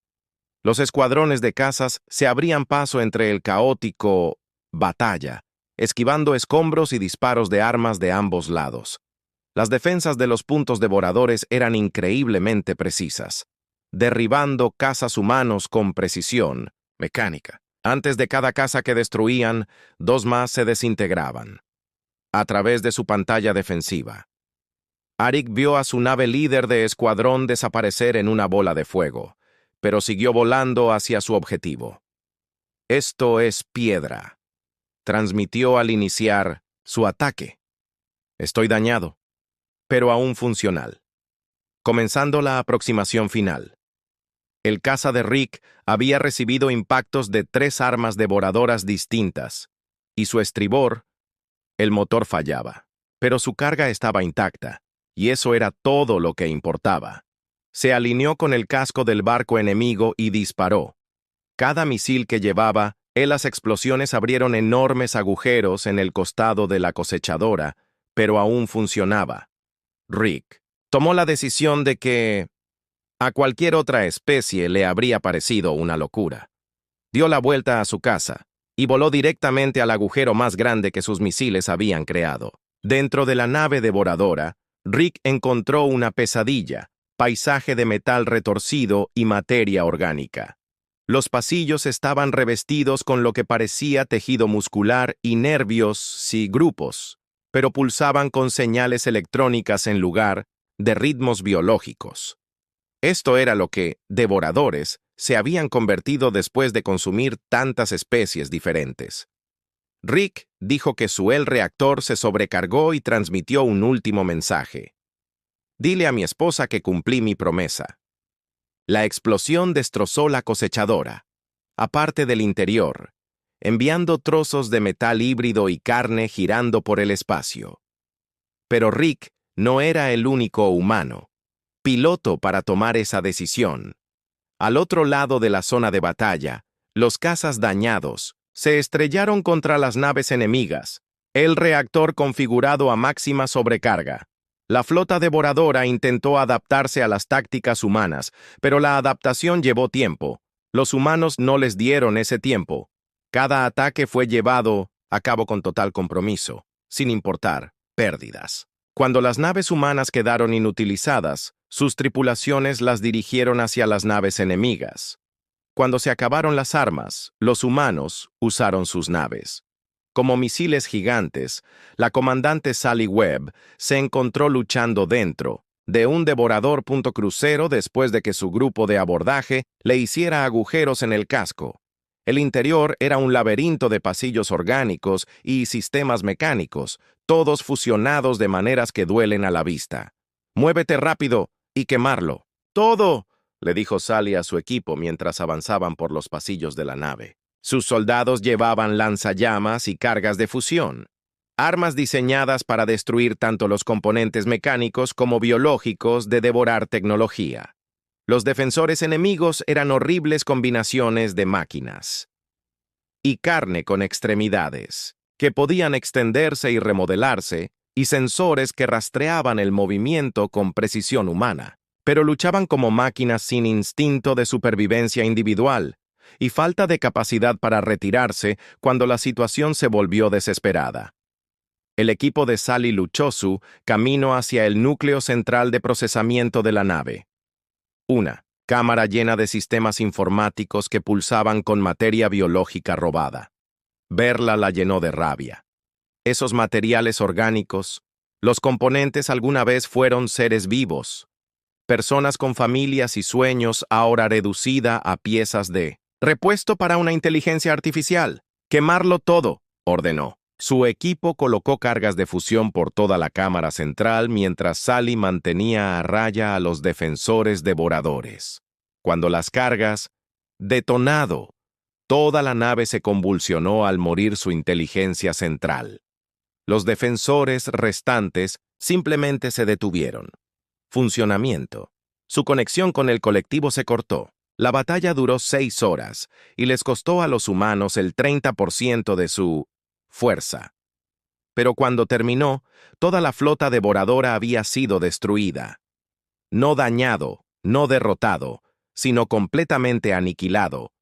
Los escuadrones de cazas se abrían paso entre el caótico batalla, esquivando escombros y disparos de armas de ambos lados. Las defensas de los puntos devoradores eran increíblemente precisas, derribando cazas humanos con precisión mecánica. Antes de cada caza que destruían, dos más se desintegraban a través de su pantalla defensiva. Arik vio a su nave líder de escuadrón desaparecer en una bola de fuego, pero siguió volando hacia su objetivo. «Esto es piedra», transmitió al iniciar su ataque. «Estoy dañado, pero aún funcional». Comenzando la aproximación final. El caza de Rick había recibido impactos de 3 armas devoradoras distintas, y su estribor, el motor fallaba, pero su carga estaba intacta, y eso era todo lo que importaba. Se alineó con el casco del barco enemigo y disparó. Cada misil que llevaba, las explosiones abrieron enormes agujeros en el costado de la cosechadora, pero aún funcionaba. Rick tomó la decisión de que a cualquier otra especie le habría parecido una locura. Dio la vuelta a su casa y voló directamente al agujero más grande que sus misiles habían creado. Dentro de la nave devoradora, Rick encontró una pesadilla, paisaje de metal retorcido y materia orgánica. Los pasillos estaban revestidos con lo que parecía tejido muscular y nervios y grupos, pero pulsaban con señales electrónicas en lugar de ritmos biológicos. Esto era lo que devoradores se habían convertido después de consumir tantas especies diferentes. Rick dijo que su reactor se sobrecargó y transmitió un último mensaje. «Dile a mi esposa que cumplí mi promesa». La explosión destrozó la cosechadora, aparte del interior, enviando trozos de metal híbrido y carne girando por el espacio. Pero Rick no era el único humano, piloto para tomar esa decisión. Al otro lado de la zona de batalla, los cazas dañados se estrellaron contra las naves enemigas, el reactor configurado a máxima sobrecarga. La flota devoradora intentó adaptarse a las tácticas humanas, pero la adaptación llevó tiempo. Los humanos no les dieron ese tiempo. Cada ataque fue llevado a cabo con total compromiso, sin importar pérdidas. Cuando las naves humanas quedaron inutilizadas, sus tripulaciones las dirigieron hacia las naves enemigas. Cuando se acabaron las armas, los humanos usaron sus naves. Como misiles gigantes, la comandante Sally Webb se encontró luchando dentro de un devorador crucero después de que su grupo de abordaje le hiciera agujeros en el casco. El interior era un laberinto de pasillos orgánicos y sistemas mecánicos, todos fusionados de maneras que duelen a la vista. «Muévete rápido y quemarlo». «Todo», le dijo Sally a su equipo mientras avanzaban por los pasillos de la nave. Sus soldados llevaban lanzallamas y cargas de fusión, armas diseñadas para destruir tanto los componentes mecánicos como biológicos de devorar tecnología. Los defensores enemigos eran horribles combinaciones de máquinas y carne con extremidades, que podían extenderse y remodelarse, y sensores que rastreaban el movimiento con precisión humana, pero luchaban como máquinas sin instinto de supervivencia individual y falta de capacidad para retirarse cuando la situación se volvió desesperada. El equipo de Sally luchó su camino hacia el núcleo central de procesamiento de la nave. Una cámara llena de sistemas informáticos que pulsaban con materia biológica robada. Verla la llenó de rabia. Esos materiales orgánicos, los componentes alguna vez fueron seres vivos, personas con familias y sueños ahora reducida a piezas de repuesto para una inteligencia artificial. «Quemarlo todo», ordenó. Su equipo colocó cargas de fusión por toda la cámara central mientras Sally mantenía a raya a los defensores devoradores. Cuando las cargas detonado, toda la nave se convulsionó al morir su inteligencia central. Los defensores restantes simplemente se detuvieron. Funcionamiento. Su conexión con el colectivo se cortó. La batalla duró 6 horas y les costó a los humanos el 30% de su fuerza. Pero cuando terminó, toda la flota devoradora había sido destruida. No dañado, no derrotado, sino completamente aniquilado.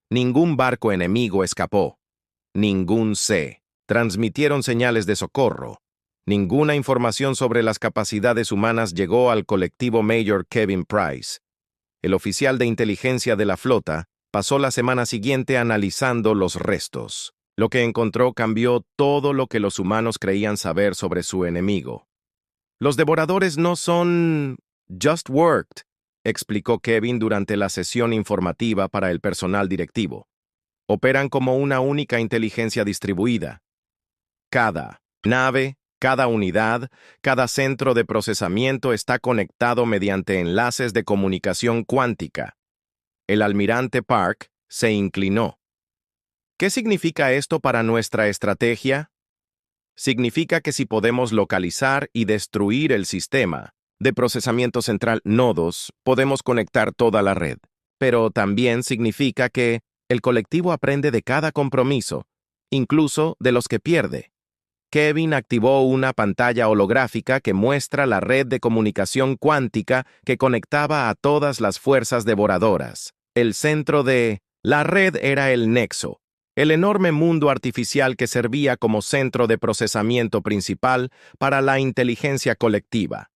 Ningún barco enemigo escapó. Ningún se transmitieron señales de socorro. Ninguna información sobre las capacidades humanas llegó al colectivo Major Kevin Price. El oficial de inteligencia de la flota pasó la semana siguiente analizando los restos. Lo que encontró cambió todo lo que los humanos creían saber sobre su enemigo. Los devoradores no son just worked, explicó Kevin durante la sesión informativa para el personal directivo. Operan como una única inteligencia distribuida. Cada nave, cada unidad, cada centro de procesamiento está conectado mediante enlaces de comunicación cuántica. El almirante Park se inclinó. ¿Qué significa esto para nuestra estrategia? Significa que si podemos localizar y destruir el sistema de procesamiento central nodos, podemos conectar toda la red. Pero también significa que el colectivo aprende de cada compromiso, incluso de los que pierde. Kevin activó una pantalla holográfica que muestra la red de comunicación cuántica que conectaba a todas las fuerzas devoradoras. El centro de la red era el nexo, el enorme mundo artificial que servía como centro de procesamiento principal para la inteligencia colectiva.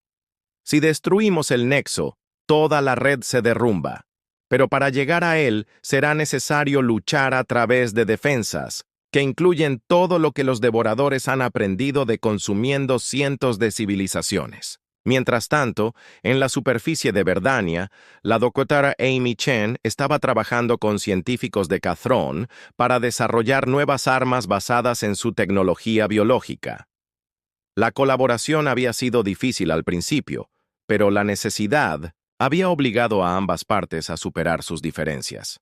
Si destruimos el nexo, toda la red se derrumba. Pero para llegar a él será necesario luchar a través de defensas, que incluyen todo lo que los devoradores han aprendido de consumiendo cientos de civilizaciones. Mientras tanto, en la superficie de Verdania, la doctora Amy Chen estaba trabajando con científicos de Cathrón para desarrollar nuevas armas basadas en su tecnología biológica. La colaboración había sido difícil al principio, pero la necesidad había obligado a ambas partes a superar sus diferencias.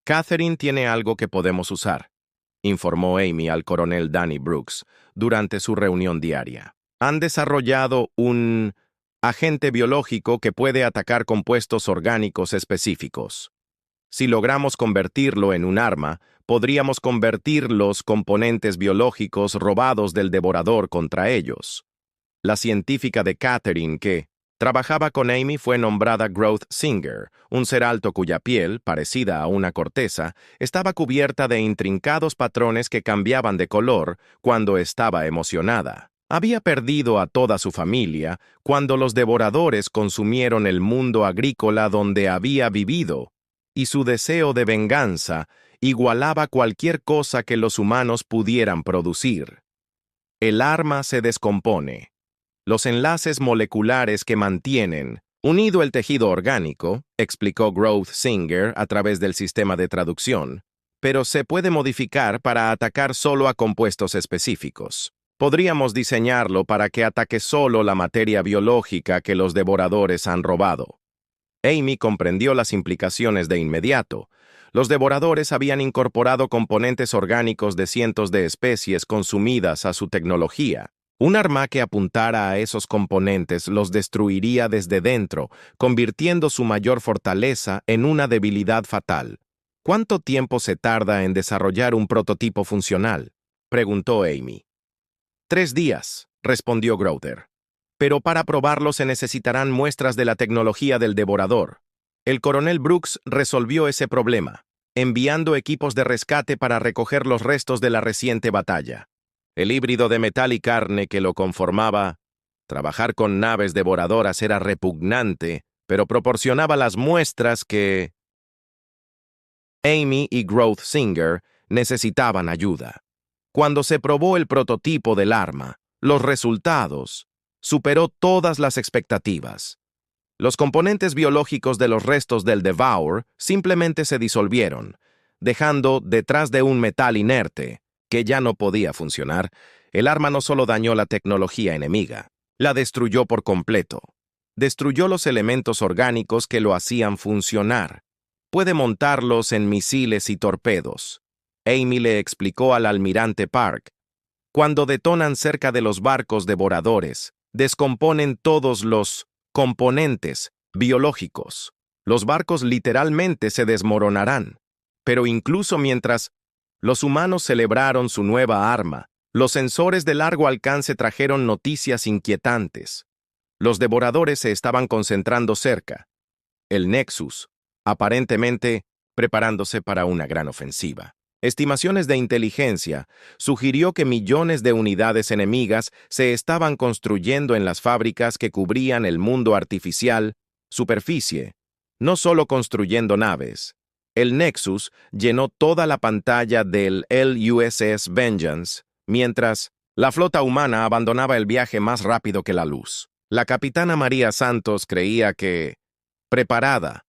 Catherine tiene algo que podemos usar, informó Amy al coronel Danny Brooks durante su reunión diaria. Han desarrollado un agente biológico que puede atacar compuestos orgánicos específicos. Si logramos convertirlo en un arma, podríamos convertir los componentes biológicos robados del devorador contra ellos. La científica de Catherine que trabajaba con Amy fue nombrada Growth Singer, un ser alto cuya piel, parecida a una corteza, estaba cubierta de intrincados patrones que cambiaban de color cuando estaba emocionada. Había perdido a toda su familia cuando los devoradores consumieron el mundo agrícola donde había vivido, y su deseo de venganza igualaba cualquier cosa que los humanos pudieran producir. El arma se descompone. Los enlaces moleculares que mantienen unido el tejido orgánico, explicó Growth Singer a través del sistema de traducción, pero se puede modificar para atacar solo a compuestos específicos. Podríamos diseñarlo para que ataque solo la materia biológica que los devoradores han robado. Amy comprendió las implicaciones de inmediato. Los devoradores habían incorporado componentes orgánicos de cientos de especies consumidas a su tecnología. Un arma que apuntara a esos componentes los destruiría desde dentro, convirtiendo su mayor fortaleza en una debilidad fatal. ¿Cuánto tiempo se tarda en desarrollar un prototipo funcional?, preguntó Amy. 3 días, respondió Growther. Pero para probarlo se necesitarán muestras de la tecnología del devorador. El coronel Brooks resolvió ese problema, enviando equipos de rescate para recoger los restos de la reciente batalla. El híbrido de metal y carne que lo conformaba, trabajar con naves devoradoras era repugnante, pero proporcionaba las muestras que Amy y Growth Singer necesitaban ayuda. Cuando se probó el prototipo del arma, los resultados superó todas las expectativas. Los componentes biológicos de los restos del Devour simplemente se disolvieron, dejando detrás de un metal inerte, que ya no podía funcionar. El arma no solo dañó la tecnología enemiga, la destruyó por completo. Destruyó los elementos orgánicos que lo hacían funcionar. Puede montarlos en misiles y torpedos. Amy le explicó al almirante Park. Cuando detonan cerca de los barcos devoradores, descomponen todos los componentes biológicos. Los barcos literalmente se desmoronarán. Pero incluso mientras los humanos celebraron su nueva arma, los sensores de largo alcance trajeron noticias inquietantes. Los devoradores se estaban concentrando cerca. El Nexus, aparentemente preparándose para una gran ofensiva. Estimaciones de inteligencia sugirió que millones de unidades enemigas se estaban construyendo en las fábricas que cubrían el mundo artificial, superficie, no solo construyendo naves. El Nexus llenó toda la pantalla del USS Vengeance, mientras la flota humana abandonaba el viaje más rápido que la luz. La capitana María Santos creía que, preparada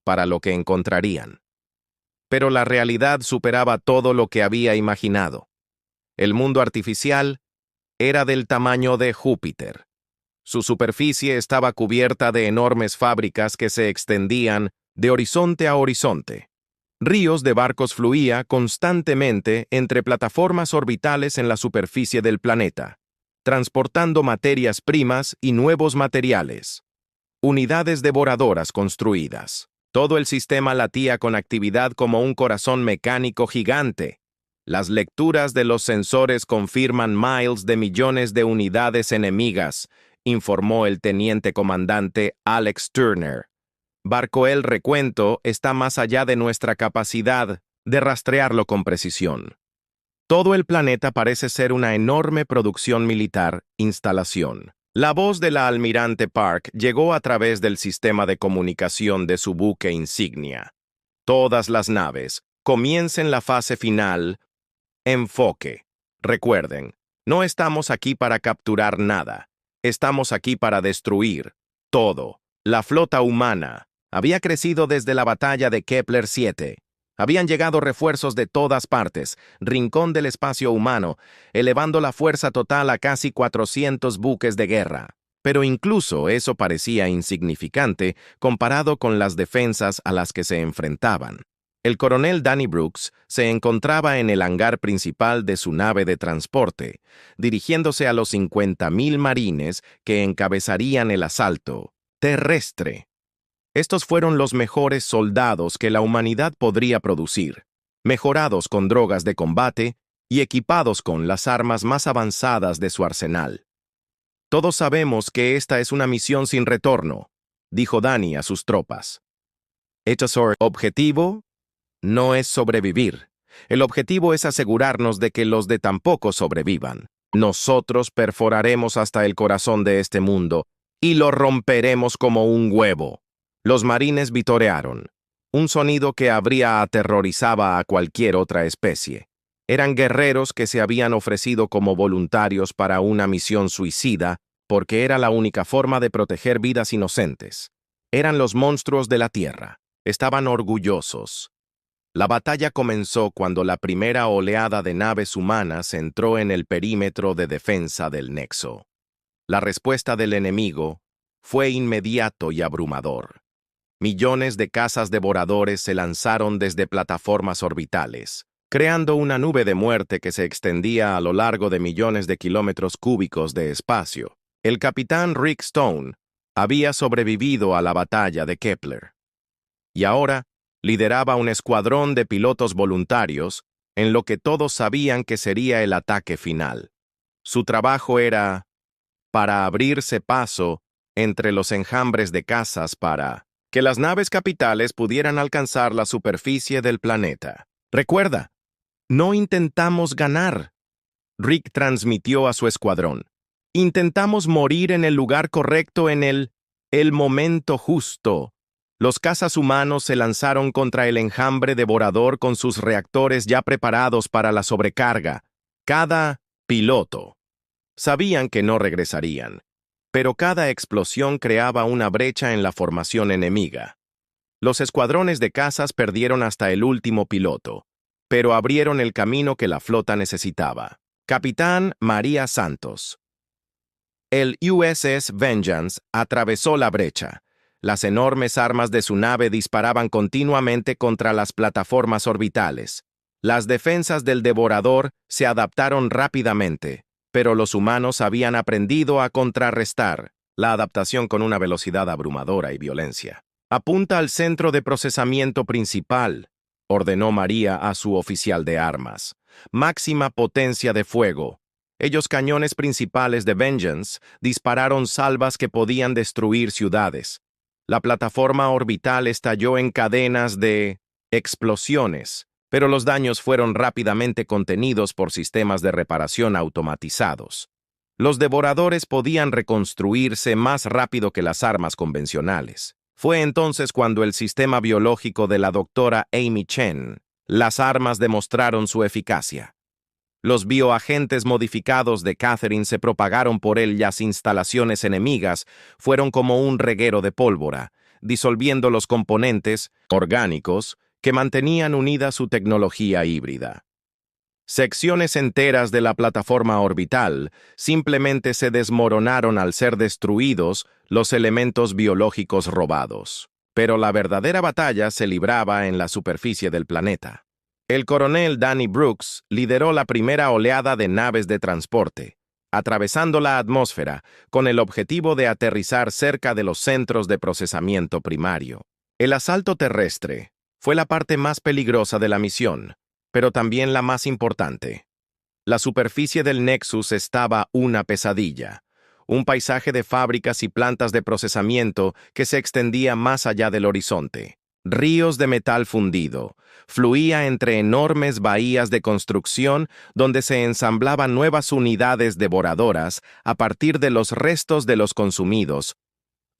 para lo que encontrarían. Pero la realidad superaba todo lo que había imaginado. El mundo artificial era del tamaño de Júpiter. Su superficie estaba cubierta de enormes fábricas que se extendían de horizonte a horizonte. Ríos de barcos fluían constantemente entre plataformas orbitales en la superficie del planeta, transportando materias primas y nuevos materiales. Unidades devoradoras construidas. Todo el sistema latía con actividad como un corazón mecánico gigante. Las lecturas de los sensores confirman miles de millones de unidades enemigas, informó el teniente comandante Alex Turner. El recuento está más allá de nuestra capacidad de rastrearlo con precisión. Todo el planeta parece ser una enorme producción militar, instalación. La voz de la almirante Park llegó a través del sistema de comunicación de su buque insignia. Todas las naves, comiencen la fase final. Enfoque. Recuerden, no estamos aquí para capturar nada. Estamos aquí para destruir todo. La flota humana había crecido desde la batalla de Kepler 7. Habían llegado refuerzos de todas partes, rincón del espacio humano, elevando la fuerza total a casi 400 buques de guerra. Pero incluso eso parecía insignificante comparado con las defensas a las que se enfrentaban. El coronel Danny Brooks se encontraba en el hangar principal de su nave de transporte, dirigiéndose a los 50,000 marines que encabezarían el asalto terrestre. Estos fueron los mejores soldados que la humanidad podría producir, mejorados con drogas de combate y equipados con las armas más avanzadas de su arsenal. Todos sabemos que esta es una misión sin retorno, dijo Danny a sus tropas. Nuestro objetivo no es sobrevivir. El objetivo es asegurarnos de que los de tampoco sobrevivan. Nosotros perforaremos hasta el corazón de este mundo y lo romperemos como un huevo. Los marines vitorearon, un sonido que aterrorizaba a cualquier otra especie. Eran guerreros que se habían ofrecido como voluntarios para una misión suicida porque era la única forma de proteger vidas inocentes. Eran los monstruos de la Tierra. Estaban orgullosos. La batalla comenzó cuando la primera oleada de naves humanas entró en el perímetro de defensa del Nexo. La respuesta del enemigo fue inmediato y abrumador. Millones de cazas devoradores se lanzaron desde plataformas orbitales, creando una nube de muerte que se extendía a lo largo de millones de kilómetros cúbicos de espacio. El capitán Rick Stone había sobrevivido a la batalla de Kepler. Y ahora lideraba un escuadrón de pilotos voluntarios en lo que todos sabían que sería el ataque final. Su trabajo era para abrirse paso entre los enjambres de cazas para que las naves capitales pudieran alcanzar la superficie del planeta. Recuerda, no intentamos ganar. Rick transmitió a su escuadrón. Intentamos morir en el lugar correcto en el momento justo. Los cazas humanos se lanzaron contra el enjambre devorador con sus reactores ya preparados para la sobrecarga. Cada piloto sabían que no regresarían, pero cada explosión creaba una brecha en la formación enemiga. Los escuadrones de cazas perdieron hasta el último piloto, pero abrieron el camino que la flota necesitaba. Capitán María Santos. El USS Vengeance atravesó la brecha. Las enormes armas de su nave disparaban continuamente contra las plataformas orbitales. Las defensas del devorador se adaptaron rápidamente, pero los humanos habían aprendido a contrarrestar la adaptación con una velocidad abrumadora y violencia. Apunta al centro de procesamiento principal, ordenó María a su oficial de armas. Máxima potencia de fuego. Ellos cañones principales de Vengeance dispararon salvas que podían destruir ciudades. La plataforma orbital estalló en cadenas de explosiones, pero los daños fueron rápidamente contenidos por sistemas de reparación automatizados. Los devoradores podían reconstruirse más rápido que las armas convencionales. Fue entonces cuando el sistema biológico de la doctora Amy Chen, las armas demostraron su eficacia. Los bioagentes modificados de Catherine se propagaron por él y las instalaciones enemigas fueron como un reguero de pólvora, disolviendo los componentes orgánicos que mantenían unida su tecnología híbrida. Secciones enteras de la plataforma orbital simplemente se desmoronaron al ser destruidos los elementos biológicos robados. Pero la verdadera batalla se libraba en la superficie del planeta. El coronel Danny Brooks lideró la primera oleada de naves de transporte, atravesando la atmósfera con el objetivo de aterrizar cerca de los centros de procesamiento primario. El asalto terrestre fue la parte más peligrosa de la misión, pero también la más importante. La superficie del Nexus estaba una pesadilla, un paisaje de fábricas y plantas de procesamiento que se extendía más allá del horizonte. Ríos de metal fundido, fluía entre enormes bahías de construcción donde se ensamblaban nuevas unidades devoradoras a partir de los restos de los consumidos.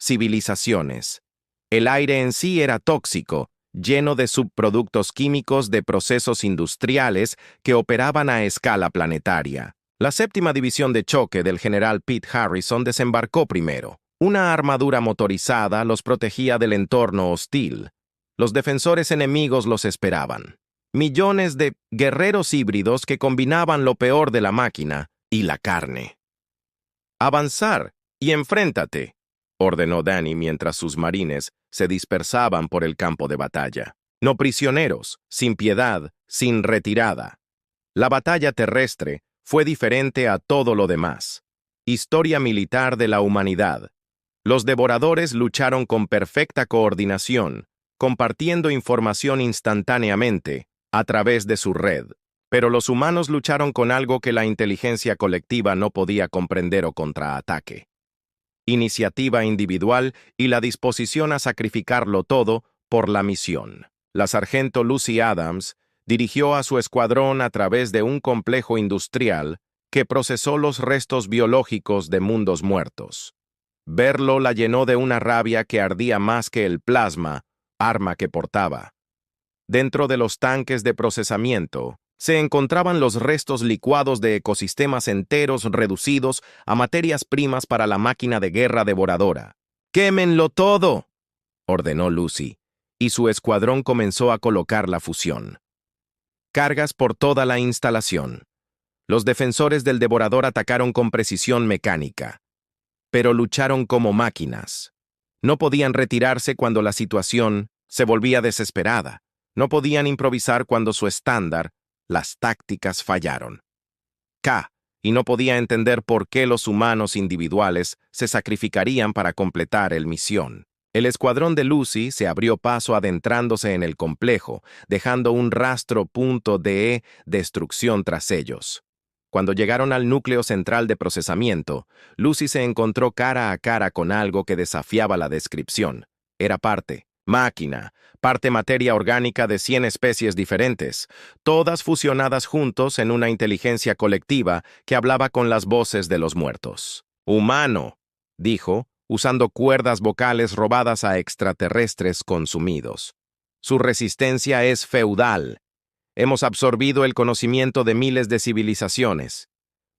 Civilizaciones. El aire en sí era tóxico, lleno de subproductos químicos de procesos industriales que operaban a escala planetaria. La séptima división de choque del general Pete Harrison desembarcó primero. Una armadura motorizada los protegía del entorno hostil. Los defensores enemigos los esperaban. Millones de guerreros híbridos que combinaban lo peor de la máquina y la carne. «Avanzar y enfréntate», ordenó Danny mientras sus marines se dispersaban por el campo de batalla. No prisioneros, sin piedad, sin retirada. La batalla terrestre fue diferente a todo lo demás. Historia militar de la humanidad. Los devoradores lucharon con perfecta coordinación, compartiendo información instantáneamente a través de su red. Pero los humanos lucharon con algo que la inteligencia colectiva no podía comprender o contraataque. Iniciativa individual y la disposición a sacrificarlo todo por la misión. La sargento Lucy Adams dirigió a su escuadrón a través de un complejo industrial que procesó los restos biológicos de mundos muertos. Verlo la llenó de una rabia que ardía más que el plasma, arma que portaba. Dentro de los tanques de procesamiento se encontraban los restos licuados de ecosistemas enteros reducidos a materias primas para la máquina de guerra devoradora. «¡Quémenlo todo!», ordenó Lucy, y su escuadrón comenzó a colocar la fusión. Cargas por toda la instalación. Los defensores del devorador atacaron con precisión mecánica, pero lucharon como máquinas. No podían retirarse cuando la situación se volvía desesperada. No podían improvisar cuando su estándar, las tácticas, fallaron. Y no podía entender por qué los humanos individuales se sacrificarían para completar el misión. El escuadrón de Lucy se abrió paso adentrándose en el complejo, dejando un rastro punto de destrucción tras ellos. Cuando llegaron al núcleo central de procesamiento, Lucy se encontró cara a cara con algo que desafiaba la descripción. Era parte máquina, parte materia orgánica de 100 especies diferentes, todas fusionadas juntos en una inteligencia colectiva que hablaba con las voces de los muertos. «Humano», dijo, usando cuerdas vocales robadas a extraterrestres consumidos. «Su resistencia es feudal. Hemos absorbido el conocimiento de miles de civilizaciones.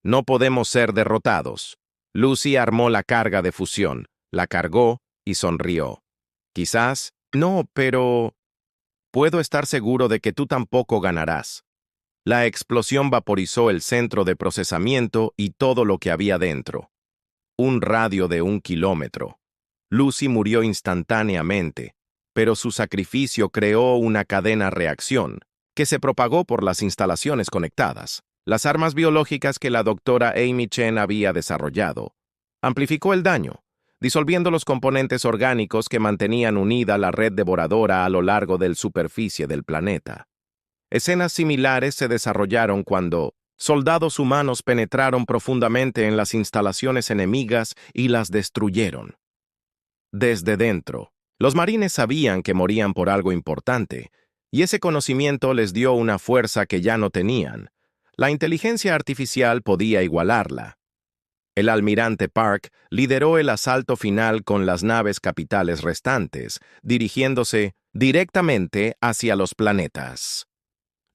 No podemos ser derrotados». Lucy armó la carga de fusión, la cargó y sonrió. «Quizás, no, pero puedo estar seguro de que tú tampoco ganarás». La explosión vaporizó el centro de procesamiento y todo lo que había dentro. Un radio de 1 kilómetro. Lucy murió instantáneamente, pero su sacrificio creó una cadena reacción que se propagó por las instalaciones conectadas. Las armas biológicas que la doctora Amy Chen había desarrollado amplificó el daño, disolviendo los componentes orgánicos que mantenían unida la red devoradora a lo largo de la superficie del planeta. Escenas similares se desarrollaron cuando soldados humanos penetraron profundamente en las instalaciones enemigas y las destruyeron. Desde dentro, los marines sabían que morían por algo importante, Y ese conocimiento les dio una fuerza que ya no tenían. La inteligencia artificial podía igualarla. El almirante Park lideró el asalto final con las naves capitales restantes, dirigiéndose directamente hacia los planetas.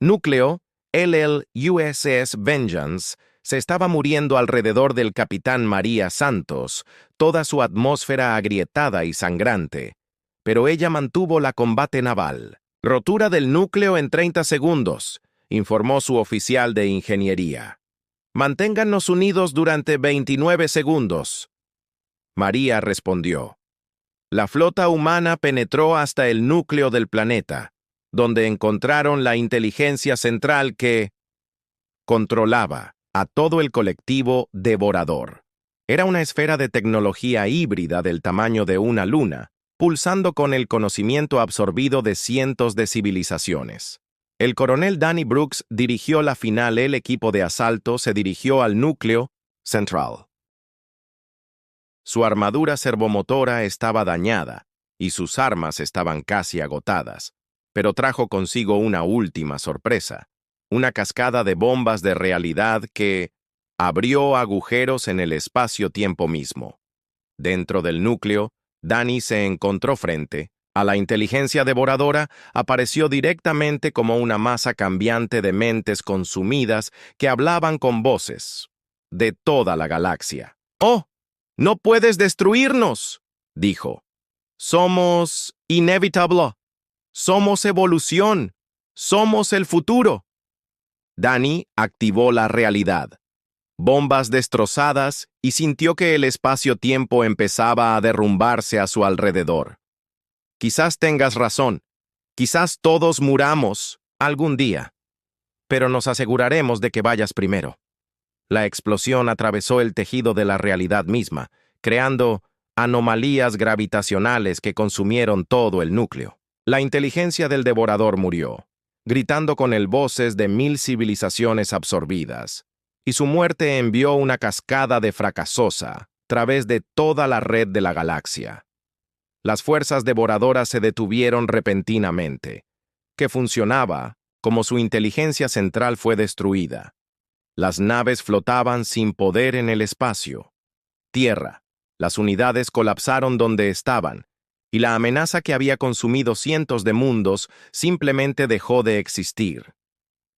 Núcleo, USS Vengeance, se estaba muriendo alrededor del Capitán María Santos, toda su atmósfera agrietada y sangrante. Pero ella mantuvo la combate naval. Rotura del núcleo en 30 segundos, informó su oficial de ingeniería. Manténgannos unidos durante 29 segundos. María respondió. La flota humana penetró hasta el núcleo del planeta, donde encontraron la inteligencia central que controlaba a todo el colectivo devorador. Era una esfera de tecnología híbrida del tamaño de una luna, pulsando con el conocimiento absorbido de cientos de civilizaciones. El coronel Danny Brooks dirigió la final. El equipo de asalto se dirigió al núcleo central. Su armadura servomotora estaba dañada y sus armas estaban casi agotadas, pero trajo consigo una última sorpresa, una cascada de bombas de realidad que abrió agujeros en el espacio-tiempo mismo. Dentro del núcleo, Danny se encontró frente a la inteligencia devoradora. Apareció directamente como una masa cambiante de mentes consumidas que hablaban con voces de toda la galaxia. ¡Oh! ¡No puedes destruirnos!, dijo. Somos inevitable. Somos evolución. Somos el futuro. Danny activó la realidad. Bombas destrozadas, y sintió que el espacio-tiempo empezaba a derrumbarse a su alrededor. Quizás tengas razón. Quizás todos muramos algún día. Pero nos aseguraremos de que vayas primero. La explosión atravesó el tejido de la realidad misma, creando anomalías gravitacionales que consumieron todo el núcleo. La inteligencia del devorador murió, gritando con el voces de 1000 civilizaciones absorbidas, y su muerte envió una cascada de fracasosa a través de toda la red de la galaxia. Las fuerzas devoradoras se detuvieron repentinamente, que funcionaba como su inteligencia central fue destruida. Las naves flotaban sin poder en el espacio. Tierra. Las unidades colapsaron donde estaban, y la amenaza que había consumido cientos de mundos simplemente dejó de existir.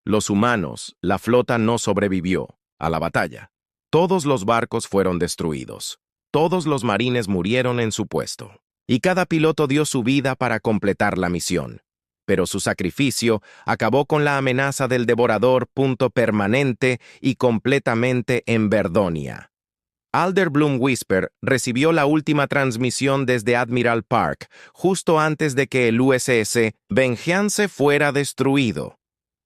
Los humanos, la flota no sobrevivió a la batalla. Todos los barcos fueron destruidos. Todos los marines murieron en su puesto. Y cada piloto dio su vida para completar la misión. Pero su sacrificio acabó con la amenaza del devorador, permanente y completamente en Verdonia. Alder Bloom Whisper recibió la última transmisión desde Admiral Park, justo antes de que el USS Vengeance fuera destruido.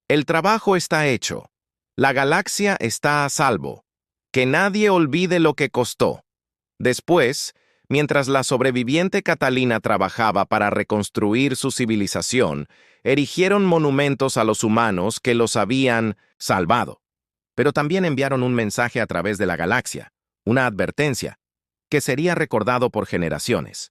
El trabajo está hecho. La galaxia está a salvo. Que nadie olvide lo que costó. Después, mientras la sobreviviente Catalina trabajaba para reconstruir su civilización, erigieron monumentos a los humanos que los habían salvado. Pero también enviaron un mensaje a través de la galaxia, una advertencia, que sería recordado por generaciones.